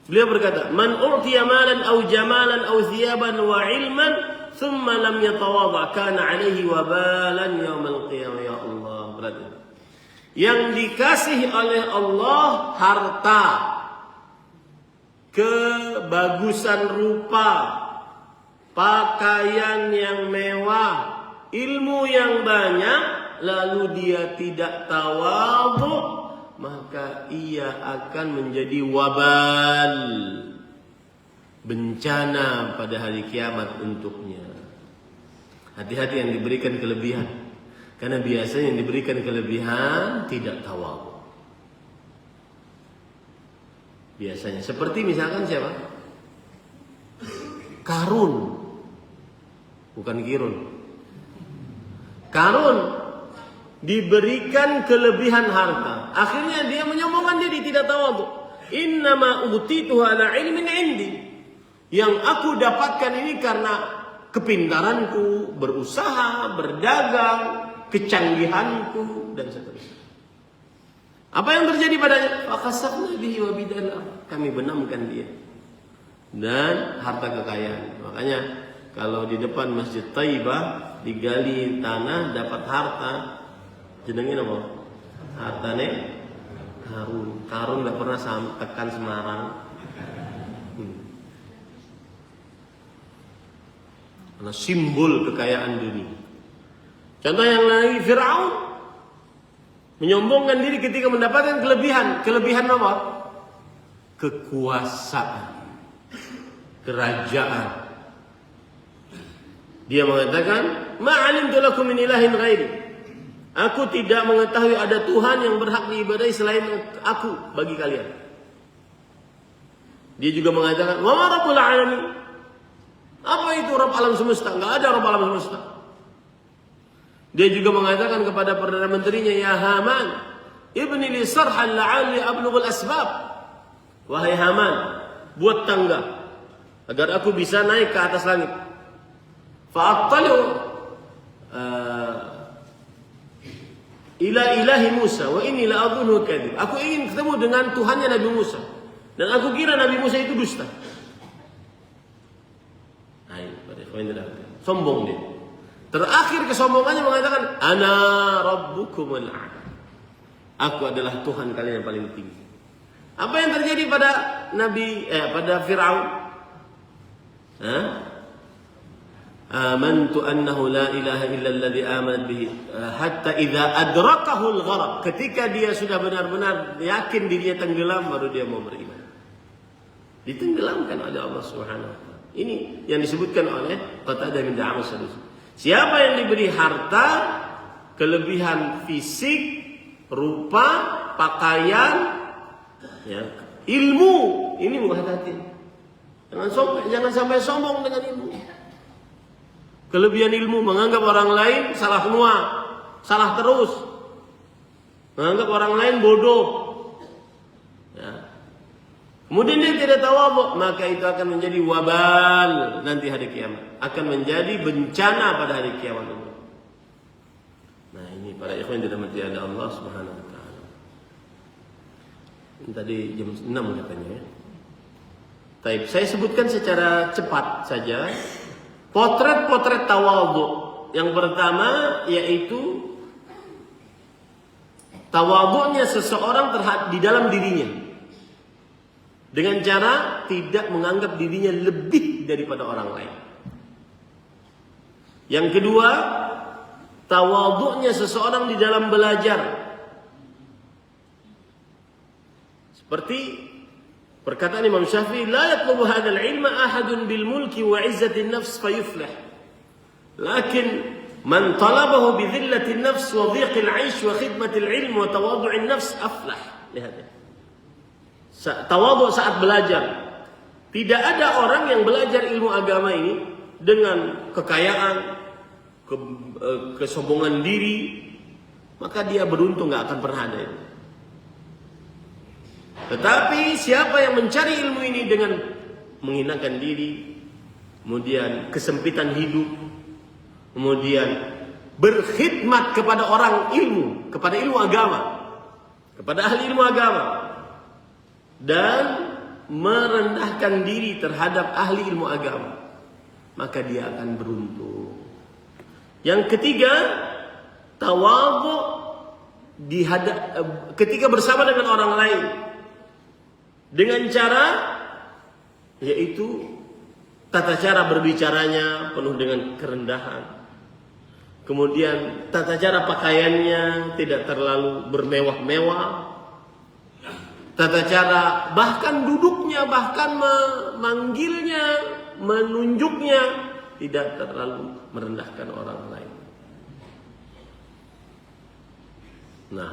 Beliau berkata, "Man u'tiya malan aw jamalan aw thiyaban wa 'ilman thumma lam yatawadha kana 'alaihi wabalan yaumal qiyamah." Ya Allah, berarti yang dikasih oleh Allah harta, kebagusan rupa, pakaian yang mewah, ilmu yang banyak, lalu dia tidak tawadhu, maka ia akan menjadi wabal, bencana pada hari kiamat untuknya. Hati-hati yang diberikan kelebihan, karena biasanya yang diberikan kelebihan tidak tawadhu. Biasanya seperti misalkan siapa? Karun, bukan Kirun. Karun diberikan kelebihan harta, akhirnya dia menyombongkan diri, tidak tawadhu. Innama utituhu ala ilmin indi. Yang aku dapatkan ini karena kepintaranku, berusaha, berdagang, kecanggihanku dan seterusnya. Apa yang terjadi padanya? Fakasafna bihi wa bidana. Kami benamkan dia dan harta kekayaan. Makanya kalau di depan Masjid Thaibah digali tanah dapat harta, jenengin apa? Hartane Karun. Karun nggak pernah tekan Semarang. Karena simbol kekayaan dunia. Contoh yang lain, Fir'aun menyombongkan diri ketika mendapatkan kelebihan. Kelebihan apa? Kekuasaan, kerajaan. Dia mengatakan, "Ma'alimtu lakum min ilahin ghairi." Aku tidak mengetahui ada Tuhan yang berhak diibadahi selain aku bagi kalian. Dia juga mengatakan, "Wa ma rabbul alamin." Apa itu Rabb alam semesta? Enggak ada Rabb alam semesta. Dia juga mengatakan kepada perdana menterinya, "Ya Haman, ibni li sarhan la'alli ablughul asbab." Wahai Haman, buat tangga agar aku bisa naik ke atas langit. fa'attalu ila ilahi Musa wa inni la'adhunnu kadhib. Aku ingin ketemu dengan Tuhannya Nabi Musa dan aku kira Nabi Musa itu dusta. Sombong dia. Terakhir kesombongannya mengatakan ana rabbukumul a'la. Aku adalah Tuhan kalian yang paling tinggi. Apa yang terjadi pada pada Firaun? Amantu annahu la ilaha illa alladhi amanat bihi hatta idza adrakahu al-gharq. Ketika dia sudah benar-benar yakin dirinya tenggelam, baru dia mau beriman. Ditenggelamkan oleh Allah Subhanahu wa taala. Ini yang disebutkan oleh Qatadah bin Da'amah Sadusi. Siapa yang diberi harta, kelebihan fisik, rupa, pakaian, ya, ilmu, ini hati-hati. Jangan sampai sombong dengan ilmu. Kelebihan ilmu, menganggap orang lain salah semua, salah terus, menganggap orang lain bodoh. Ya. Kemudian dia tidak tawadhu, maka itu akan menjadi wabal nanti hari kiamat, akan menjadi bencana pada hari kiamat. Nah, ini para ikhwan yang dirahmati oleh Allah Subhanahu wa taala. Tadi jam 6 katanya ya. Baik, saya sebutkan secara cepat saja potret-potret tawadhu. Yang pertama yaitu tawadhunya seseorang di dalam dirinya. Dengan cara tidak menganggap dirinya lebih daripada orang lain. Yang kedua, tawadhunya seseorang di dalam belajar. Seperti perkataan Imam Syafi'i, la yatlubu hadzal ilma ahadun bil mulki wa izzati an-nafs fayuflih. Lakin man talabahu bi dhillati an-nafs wa dhiqi al-'aish wa khidmati al-'ilm wa tawadhu'i an-nafs aflah. Lihat. Tawadhu saat belajar. Tidak ada orang yang belajar ilmu agama ini dengan kekayaan, kesombongan diri, maka dia beruntung, gak akan pernah ada itu. Tetapi siapa yang mencari ilmu ini dengan menghinakan diri, kemudian kesempitan hidup, kemudian berkhidmat kepada orang ilmu, kepada ilmu agama, kepada ahli ilmu agama, dan merendahkan diri terhadap ahli ilmu agama, maka dia akan beruntung. Yang ketiga, tawadhu ketika bersama dengan orang lain dengan cara yaitu tata cara berbicaranya penuh dengan kerendahan. Kemudian tata cara pakaiannya tidak terlalu bermewah-mewah. Tata cara bahkan duduknya, bahkan memanggilnya, menunjuknya tidak terlalu merendahkan orang lain. Nah,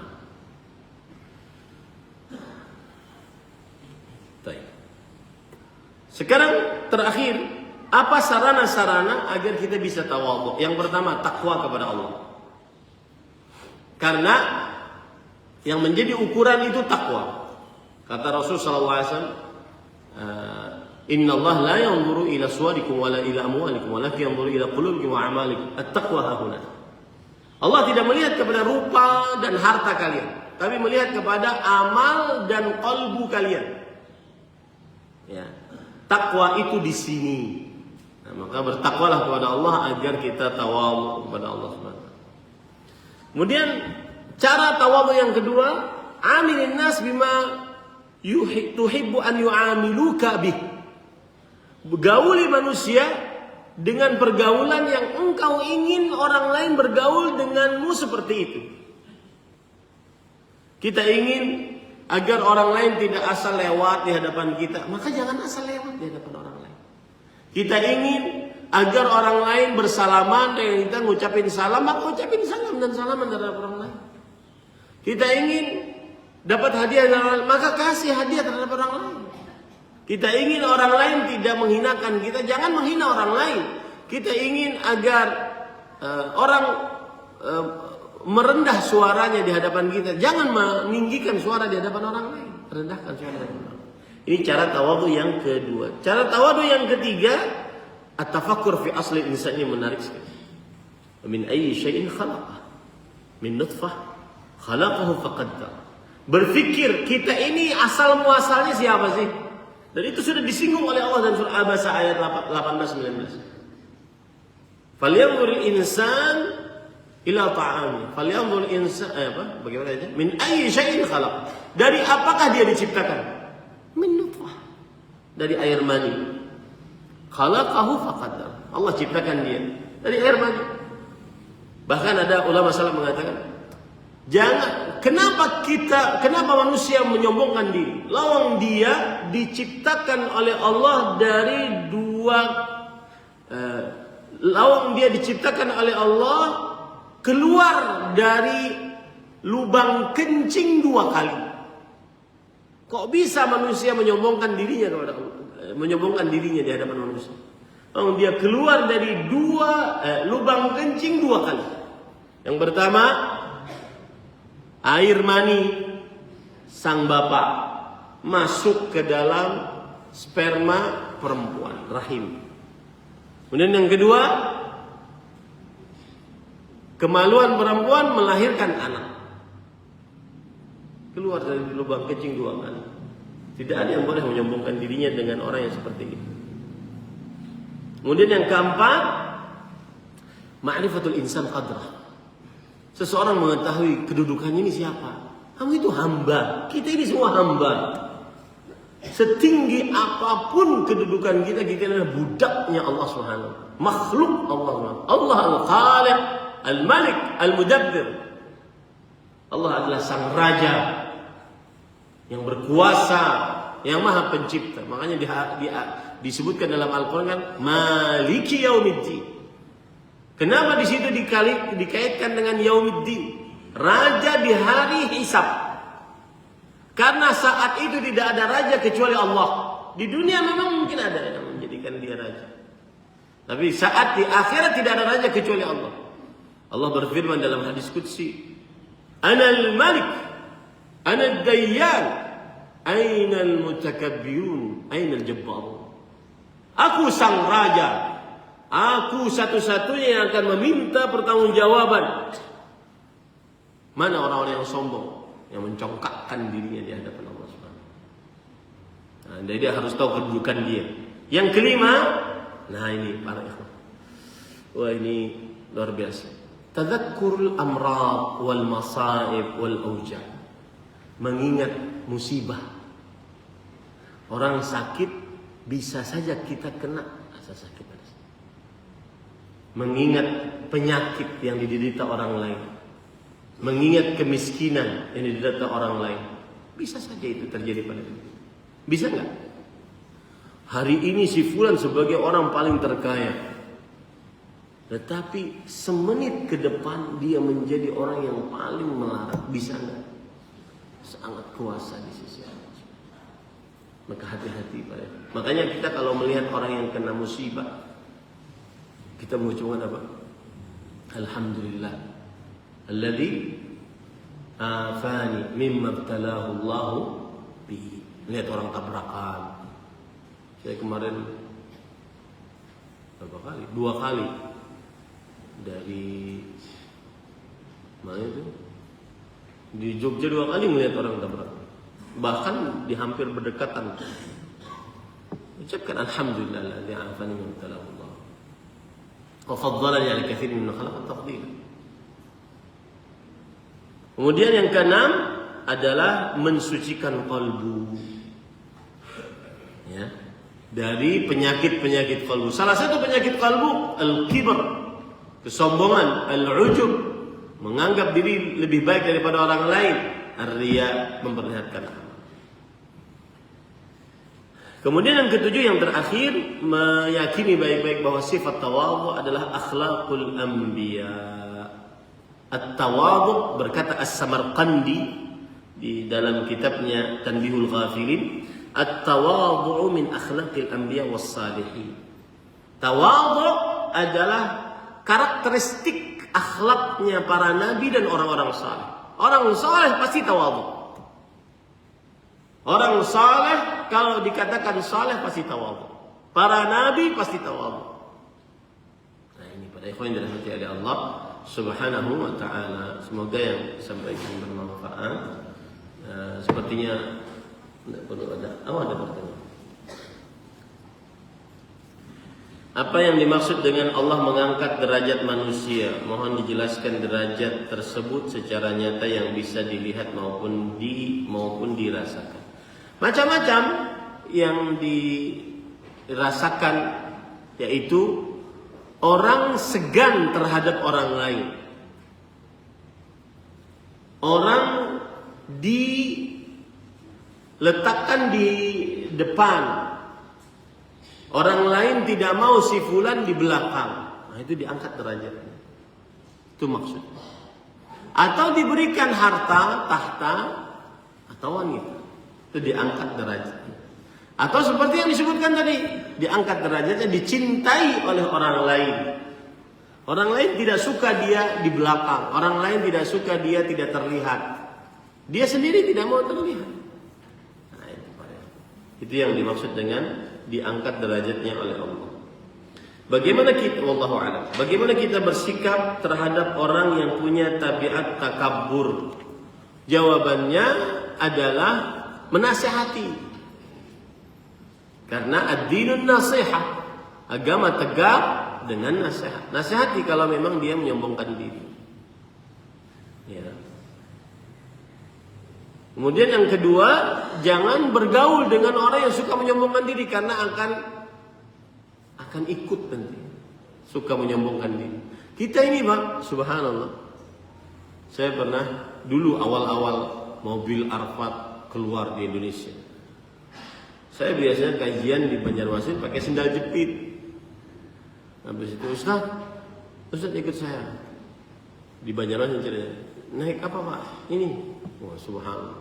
baik. Sekarang terakhir, apa sarana-sarana agar kita bisa tawadhu? Yang pertama, takwa kepada Allah. Karena yang menjadi ukuran itu takwa. Kata Rasul sallallahu alaihi wasallam, "Inna Allah la yanzuru ila suwarikum wala ila amwalikum, walakin yanzuru ila qulubikum wa a'malikum. At-taqwa hahuna." Allah tidak melihat kepada rupa dan harta kalian, tapi melihat kepada amal dan qalbu kalian. Ya. Takwa itu di sini. Nah, maka bertakwalah kepada Allah agar kita tawadhu kepada Allah Subhanahu. Kemudian cara tawadhu yang kedua, amilin nas bima tuhibbu an yu'amiluka bih. Gauli manusia dengan pergaulan yang engkau ingin orang lain bergaul denganmu seperti itu. Kita ingin agar orang lain tidak asal lewat di hadapan kita, maka jangan asal lewat di hadapan orang lain. Kita ingin agar orang lain bersalaman dengan kita, ngucapin salam, maka ucapin salam dan salaman terhadap orang lain. Kita ingin dapat hadiah dari orang lain, maka kasih hadiah terhadap orang lain. Kita ingin orang lain tidak menghinakan kita, jangan menghina orang lain. Kita ingin agar orang merendah suaranya di hadapan kita, jangan meninggikan suara di hadapan orang lain, rendahkan suara di hadapan orang lain. Ini cara tawadhu yang kedua. Cara tawadhu yang ketiga, At-tafakkur fi asli insan ini menarik sekali. Min ayyi syai'in khalaqah? Min nutfah khalaqahu faqaddar. Berpikir kita ini asal muasalnya siapa sih? Dan itu sudah disinggung oleh Allah dalam surah Abasa ayat 18-19. Falyanzuril insan ila ta'ami. Falyanzuril insan bagaimana aja? Min ayyi syai'in khalaq. Dari apakah dia diciptakan? Min nutfah. Dari air mani. Khalaqahu faqaddar. Allah ciptakan dia dari air mani. Bahkan ada ulama salaf mengatakan, kenapa manusia menyombongkan diri? Lawang dia diciptakan oleh Allah dari keluar dari lubang kencing 2 kali. Kok bisa manusia menyombongkan dirinya kepada Allah? Menyombongkan dirinya di hadapan manusia. Oh, dia keluar dari lubang kencing 2 kali. Yang pertama, air mani sang bapak masuk ke dalam sperma perempuan, rahim. Kemudian yang kedua, kemaluan perempuan melahirkan anak. Keluar dari lubang kencing 2 kali. Tidak ada yang boleh menyombongkan dirinya dengan orang yang seperti itu. Kemudian yang keempat, ma'rifatul insan qadrah. Seseorang mengetahui kedudukannya ini siapa. Kamu itu hamba. Kita ini semua hamba. Setinggi apapun kedudukan kita adalah budaknya Allah Subhanahu. Makhluk Allah. Allah Al-Khaliq, Al-Malik, Al-Mudabbir. Allah adalah sang raja yang berkuasa, yang maha pencipta. Makanya disebutkan dalam Al-Quran kan, Maliki Yaumiddin. Kenapa di situ dikaitkan dengan Yaumiddin? Raja di hari hisab. Karena saat itu tidak ada raja kecuali Allah. Di dunia memang mungkin ada yang menjadikan dia raja. Tapi saat di akhirat tidak ada raja kecuali Allah. Allah berfirman dalam hadis qudsi, Anal Malik, Anal Dayyan, Ainal Mutakabbirun, Ainal Jabbarun. Aku sang raja. Aku satu-satunya yang akan meminta pertanggungjawaban. Mana orang-orang yang sombong, yang mencongkakkan dirinya di hadapan Allah Subhanahu. Nah, jadi dia harus tahu kedudukan dia. Yang kelima, nah ini para ikhwan. Wah, ini luar biasa. Tadhakkurul amrad wal masaib wal auja'. Mengingat musibah. Orang sakit bisa saja kita kena rasa sakit. Mengingat penyakit yang diderita orang lain. Mengingat kemiskinan yang diderita orang lain. Bisa saja itu terjadi pada kita. Bisa enggak? Hari ini si fulan sebagai orang paling terkaya. Tetapi semenit ke depan dia menjadi orang yang paling melarat. Bisa enggak? Sangat kuasa di sisi Allah. Maka hati-hati pada. Makanya kita kalau melihat orang yang kena musibah, kita mengucapkan apa? Alhamdulillah. Alladzi afani mimma ibtalahu Allah bihi. Lihat orang tabrakan. Saya kemarin berapa kali? 2 kali. Dari mana itu? Di Jogja 2 kali melihat orang tabrakan. Bahkan di hampir berdekatan. Ucapkan alhamdulillah alladzi afani mimma ibtalahu Allah. Wa faddalani 'ala katsirin min khalaqat tafdila. Kemudian yang keenam adalah mensucikan kalbu. Ya. Dari penyakit-penyakit kalbu. Salah satu penyakit kalbu al-kibr, kesombongan, al-ujub, menganggap diri lebih baik daripada orang lain, ar-riya, memperlihatkan amal. Kemudian yang ketujuh, yang terakhir, meyakini baik-baik bahwa sifat tawadhu adalah akhlaqul anbiya. At-tawadhu, berkata As-Samarqandi di dalam kitabnya Tanbihul Ghafilin, at-tawadhu min akhlaqil anbiya was salihin. Tawadhu adalah karakteristik akhlaknya para nabi dan orang-orang saleh. Orang saleh pasti tawadhu. Orang saleh kalau dikatakan saleh pasti tawadhu. Para nabi pasti tawadhu. Ikhwan yang dirahmati oleh Allah Subhanahu wa taala. Semoga yang disampaikan bermanfaat. Sepertinya tidak perlu ada pertanyaan. Apa yang dimaksud dengan Allah mengangkat derajat manusia? Mohon dijelaskan derajat tersebut secara nyata yang bisa dilihat maupun dirasakan. Macam-macam yang dirasakan, yaitu orang segan terhadap orang lain. Orang diletakkan di depan, orang lain tidak mau si fulan di belakang. Nah, itu diangkat derajatnya. Itu maksudnya. Atau diberikan harta, tahta, atau wanita. Itu diangkat derajatnya. Atau seperti yang disebutkan tadi, diangkat derajatnya, dicintai oleh orang lain. Orang lain tidak suka dia di belakang. Orang lain tidak suka dia tidak terlihat. Dia sendiri tidak mau terlihat. Nah, itu yang dimaksud dengan diangkat derajatnya oleh Allah. Bagaimana kita bersikap terhadap orang yang punya tabiat takabur? Jawabannya adalah menasihati. Karena ad-dinun nasihat, agama tegak dengan nasihat. Nasihati kalau memang dia menyombongkan diri. Ya. Kemudian yang kedua, jangan bergaul dengan orang yang suka menyombongkan diri, karena akan ikut nanti. Suka menyombongkan diri. Kita ini Pak, subhanallah. Saya pernah dulu awal-awal mobil Arfat keluar di Indonesia. Saya biasanya kajian di Banjarmasin pakai sendal jepit. Habis itu Ustaz ikut saya di Banjarmasin ceritanya. Naik apa Pak? Ini. Wah, subhanallah.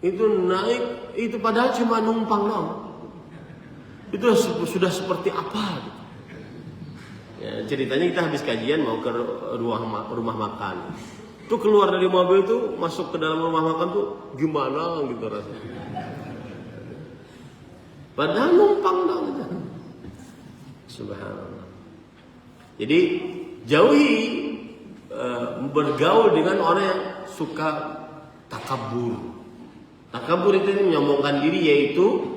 Itu naik, itu padahal cuma numpang dong. Itu sudah seperti apa gitu. Ya, ceritanya kita habis kajian mau ke rumah makan. Itu keluar dari mobil itu masuk ke dalam rumah makan tuh gimana gitu rasanya. Padahal numpang dong gitu. Subhanallah. Jadi jauhi bergaul dengan orang yang suka takabur. Takabur itu menyombongkan diri, yaitu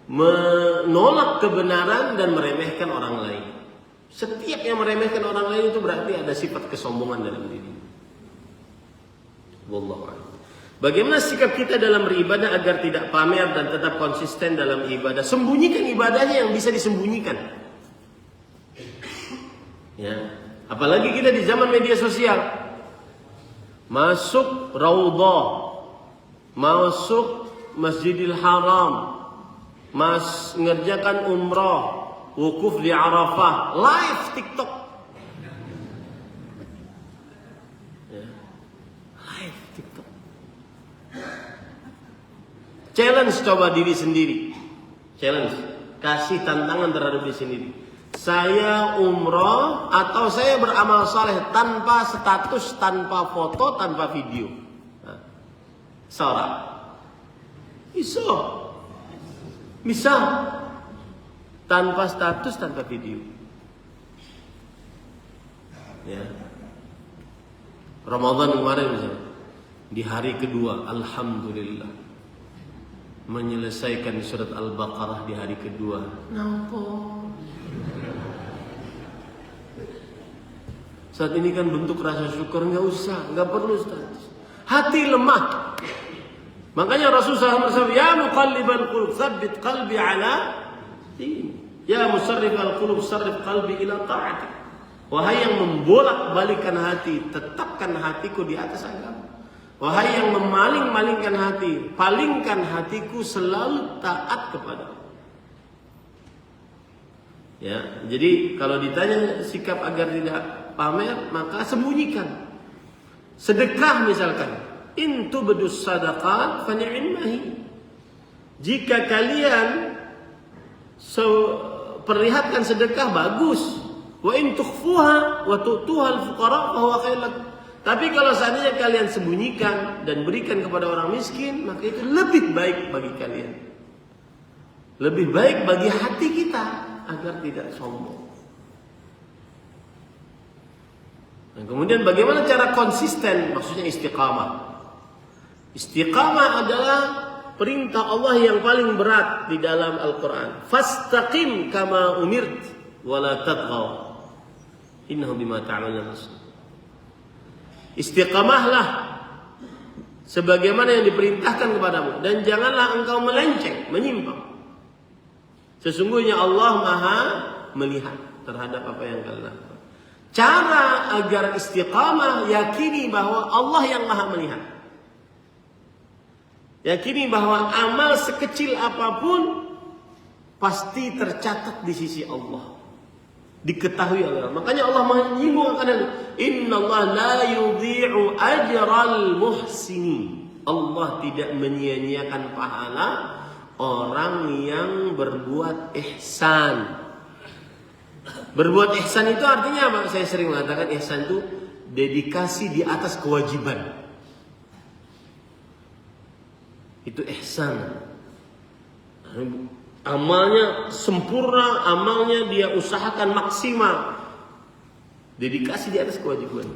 menolak kebenaran dan meremehkan orang lain. Setiap yang meremehkan orang lain itu berarti ada sifat kesombongan dalam diri. Wallahu a'lam. Bagaimana sikap kita dalam beribadah agar tidak pamer dan tetap konsisten dalam ibadah? Sembunyikan ibadahnya yang bisa disembunyikan. Ya, apalagi kita di zaman media sosial. Masuk Raudhah, masuk Masjidil Haram, ngerjakan umrah, wukuf di Arafah, live TikTok. Ya. Live TikTok. Challenge coba diri sendiri. Challenge, kasih tantangan terhadap diri sendiri. Saya umrah atau saya beramal saleh tanpa status, tanpa foto, tanpa video. Nah, seorang bisa tanpa status, tanpa video. Ya. Ramadan kemarin misalnya, di hari kedua, alhamdulillah, menyelesaikan surat Al-Baqarah di hari kedua. Nampak. Saat ini kan bentuk rasa syukur, nggak perlu status. Hati lemah. Makanya Rasulullah SAW, ya muqallibal qulub, tsabbit qalbi ala din. Ya musarrifal qulub, sarrif qalbi ila ta'atik. Wahai yang membolak-balikan hati, tetapkan hatiku di atas agama. Wahai yang memaling-malingkan hati, palingkan hatiku selalu taat kepada. Ya, jadi kalau ditanya sikap agar tidak pamer, maka sembunyikan. Sedekah misalkan, in tubdus sadaqat fa ni'mahi. Jika kalian perlihatkan sedekah, bagus. Wa in tukhfuha wa tu'tuha al-fuqara fa huwa khairul lakum. Tapi kalau seandainya kalian sembunyikan dan berikan kepada orang miskin, maka itu lebih baik bagi kalian. Lebih baik bagi hati kita agar tidak sombong. Dan kemudian bagaimana cara konsisten? Maksudnya istiqamah. Istiqamah adalah perintah Allah yang paling berat di dalam Al-Quran. Fastaqim kama umirt wala tadghaw innahu bima ta'malun basir. Istiqamahlah sebagaimana yang diperintahkan kepadamu dan janganlah engkau melenceng, menyimpang. Sesungguhnya Allah Maha melihat terhadap apa yang kalian lakukan. Cara agar istiqamah, yakini bahwa Allah yang Maha melihat. Yakini bahwa amal sekecil apapun pasti tercatat di sisi Allah. Diketahui oleh Allah. Makanya Allah menyinggung akan itu. Innallaha la yudhi'u ajral muhsinin. Allah tidak menyia-nyiakan pahala orang yang berbuat ihsan. Berbuat ihsan itu artinya apa? Saya sering mengatakan ihsan itu dedikasi di atas kewajiban. Itu ihsan. Amalnya sempurna, amalnya dia usahakan maksimal. Dedikasi di atas kewajiban.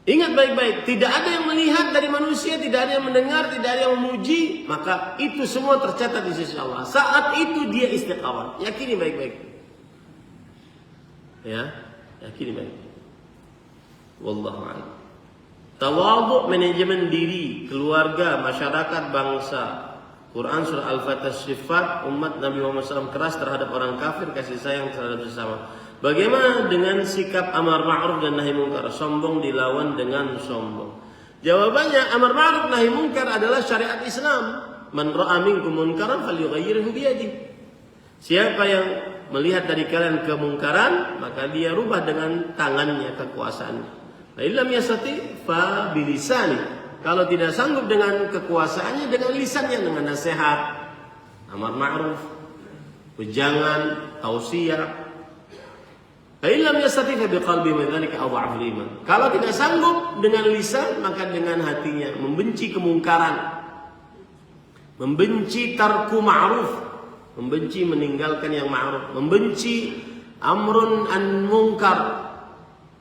Ingat baik-baik, tidak ada yang melihat dari manusia, tidak ada yang mendengar, tidak ada yang memuji, maka itu semua tercatat di sisi Allah. Saat itu dia istiqamah. Yakini baik-baik. Ya, yakini baik-baik. Wallahu a'lam. Tawadhu, manajemen diri, keluarga, masyarakat, bangsa. Quran surah Al-Fatihah sifat umat Nabi Muhammad SAW keras terhadap orang kafir, kasih sayang terhadap sesama. Bagaimana dengan sikap amar ma'ruf dan nahi munkar? Sombong dilawan dengan sombong. Jawabannya, amar ma'ruf nahi munkar adalah syariat Islam. Man ra'a minkum munkaran falyughayyirhu biyadihi. Siapa yang melihat dari kalian kemungkaran, maka dia rubah dengan tangannya, kekuasaannya. La illam yastati fa bilisani. Kalau tidak sanggup dengan kekuasaannya, dengan lisannya, dengan nasihat, amar ma'ruf, wejangan, tausiah. Illam yastati fa biqalbi dzalika adha'u iman. Kalau tidak sanggup dengan lisan, maka dengan hatinya, membenci kemungkaran, membenci tarku ma'ruf, membenci meninggalkan yang ma'ruf, membenci amrun an munkar,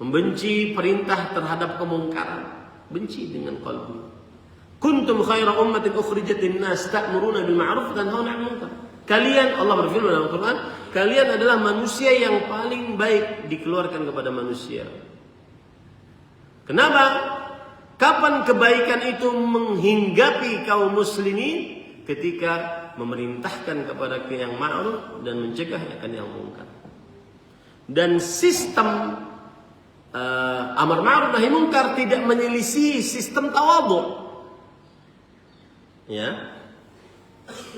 membenci perintah terhadap kemungkaran, benci dengan qalbi. Kuntum khaira ummatin ukhrijat lin-nas ta'muruna bil ma'ruf wa tanhauna 'anil munkar. Kalian, Allah berfirman dalam Al-Quran, kalian adalah manusia yang paling baik dikeluarkan kepada manusia. Kenapa? Kapan kebaikan itu menghinggapi kaum muslimin? Ketika memerintahkan kepada yang ma'ruf dan mencegah akan yang munkar. Dan sistem amar ma'ruf nahi munkar tidak menyelisih sistem tawadhu. Ya.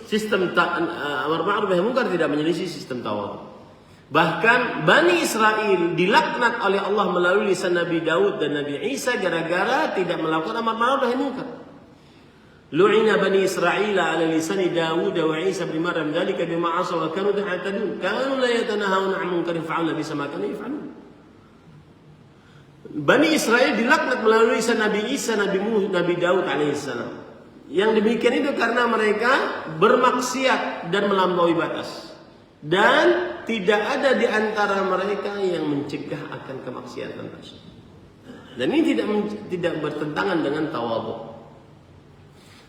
Sistem amar ma'ruf nahi munkar tidak menyelisih sistem tawadhu. Bahkan Bani Israel dilaknat oleh Allah melalui lisan Nabi Daud dan Nabi Isa gara-gara tidak melakukan amar ma'ruf nahi munkar. Lu'ina Bani Israel ala lisani Daud wa Isa bin Maryam dzalika bima 'asaw wa kanu yahtadun kanu la yatanahawna 'an munkarin fa'alna bisa ma kanu yaf'alun. Bani Israel dilaknat melalui lisan Nabi Isa, Nabi Daud alaihissalam. Yang demikian itu karena mereka bermaksiat dan melampaui batas. Dan tidak ada di antara mereka yang mencegah akan kemaksiatan tersebut. Dan ini tidak bertentangan dengan tawadhu.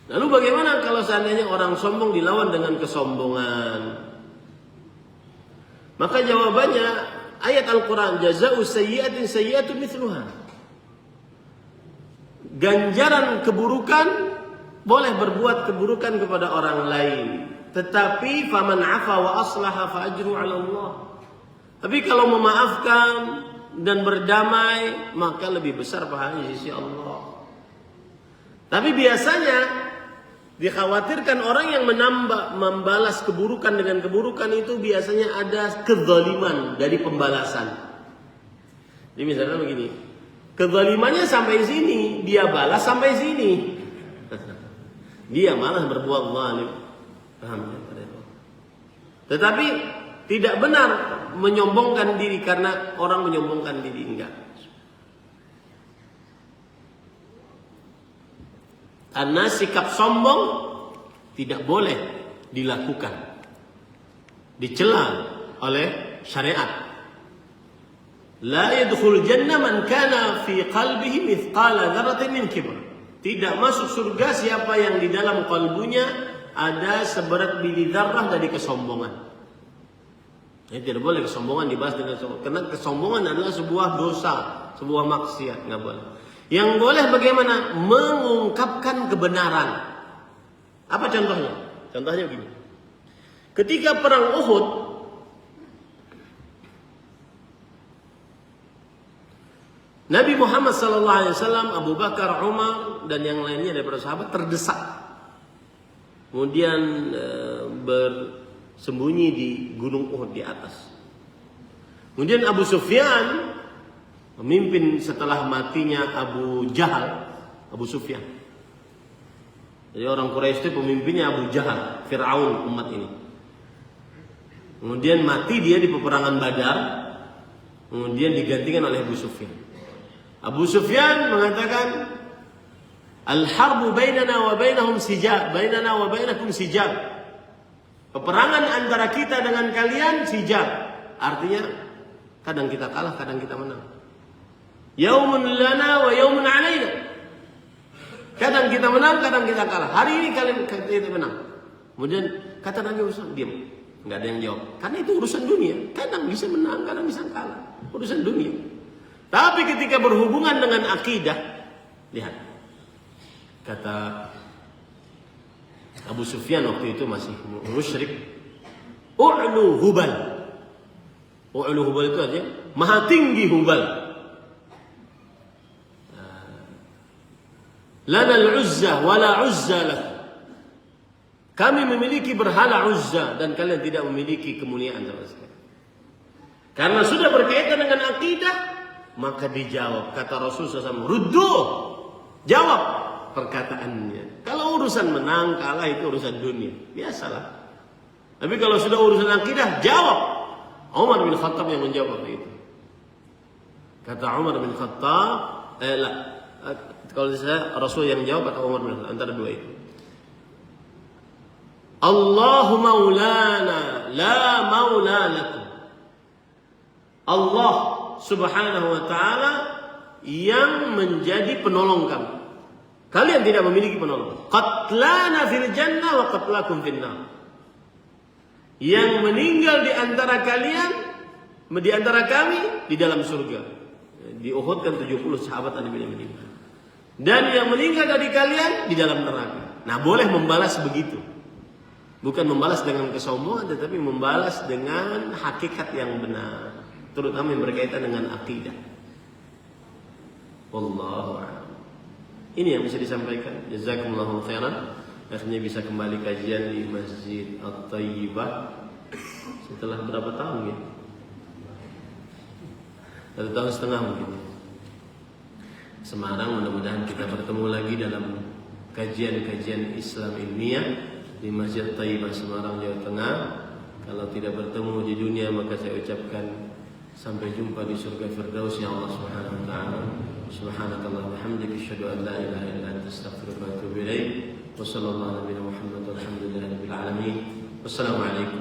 Lalu bagaimana kalau seandainya orang sombong dilawan dengan kesombongan? Maka jawabannya ayat Al-Quran, jazaa'u sayyi'atin sayyi'atun mithluha. Ganjaran keburukan boleh berbuat keburukan kepada orang lain, tetapi faman 'afa wa aslaha fa ajru 'ala Allah. Tapi kalau memaafkan dan berdamai, maka lebih besar pahalanya di sisi Allah. Tapi biasanya dikhawatirkan orang yang membalas keburukan dengan keburukan itu biasanya ada kezaliman dari pembalasan. Jadi misalnya begini, kezalimannya sampai sini, dia balas sampai sini. Dia malah berbuat zalim. Paham ya? Tetapi tidak benar menyombongkan diri karena orang menyombongkan diri, enggak. Karena sikap sombong tidak boleh dilakukan, dicela oleh syariat. La yadkhul jannah man kana fi qalbihi mithqala dzarratin min kibr. Tidak masuk surga siapa yang di dalam kalbunya ada seberat biji zarrah dari kesombongan. Ya, tidak boleh kesombongan dibahas dengan sombong. Karena kesombongan adalah sebuah dosa, sebuah maksiat, nggak boleh. Yang boleh bagaimana? Mengungkapkan kebenaran. Apa contohnya? Contohnya begini. Ketika perang Uhud, Nabi Muhammad SAW, Abu Bakar, Umar, dan yang lainnya daripada sahabat terdesak. Kemudian bersembunyi di gunung Uhud di atas. Kemudian Abu Sufyan memimpin setelah matinya Abu Jahal, Abu Sufyan. Jadi orang Quraisy itu pemimpinnya Abu Jahal, Fir'aun umat ini. Kemudian mati dia di peperangan Badar. Kemudian digantikan oleh Abu Sufyan. Abu Sufyan mengatakan, Al-harbu bainana wa bainahum sijab, bainana wa bainakum sijab. Peperangan antara kita dengan kalian sijab. Artinya kadang kita kalah, kadang kita menang. Yaumun lana wa yaumun alaina. Kadang kita menang, kadang kita kalah. Hari ini kalian kita menang. Kemudian kata Nabi Muhammad, diam. Enggak ada yang jawab. Karena itu urusan dunia. Kadang bisa menang, kadang bisa kalah. Urusan dunia. Tapi ketika berhubungan dengan akidah, lihat. Kata Abu Sufyan waktu itu masih musyrik. U'lu Hubal. U'lu Hubal itu artinya maha tinggi Hubal. Lana al-Uzza wa la Uzza lah. Kami memiliki berhala Uzza dan kalian tidak memiliki kemuliaan sama sekali. Karena sudah berkaitan dengan akidah, maka dijawab. Kata Rasulullah SAW, Ruddu, jawab perkataannya. Kalau urusan menang, kalah itu urusan dunia. Biasalah. Tapi kalau sudah urusan akidah, jawab. Umar bin Khattab yang menjawab itu. Kata Umar bin Khattab, kalau saya Rasul yang jawab atau Umar bin Khattab, antara dua itu. Allahu maulana, la maula lakum. Allah subhanahu wa ta'ala yang menjadi penolong kami. Kalian tidak memiliki penolong. Qatlana fil jannah wa qatlakum fil nar. Yang meninggal di antara kalian, di antara kami di dalam surga. Di Uhud kan 70 sahabat ada yang meninggal. Dan yang meninggal dari kalian di dalam neraka. Nah, boleh membalas begitu. Bukan membalas dengan kesombongan, tetapi membalas dengan hakikat yang benar. Terutama yang berkaitan dengan akidah. Wallahu a'lam. Ini yang bisa disampaikan. Jazakumullahu khairan. Akhirnya bisa kembali kajian di Masjid At-Tayyibah setelah berapa tahun ya? 1,5 tahun mungkin. Semarang, mudah-mudahan kita bertemu lagi dalam kajian-kajian Islam ilmiah di Masjid At-Tayyibah Semarang, Jawa Tengah. Kalau tidak bertemu di dunia, maka saya ucapkan sampai jumpa di surga Firdaus ya Allah Subhanahu wa taala. Subhanakallah wa bihamdika asyhadu an la ilaha illa anta astaghfiruka wa atubu ilaik. Wa sallallahu ala nabiyina Muhammad walhamdulillahi rabbil alamin. Wassalamu alaikum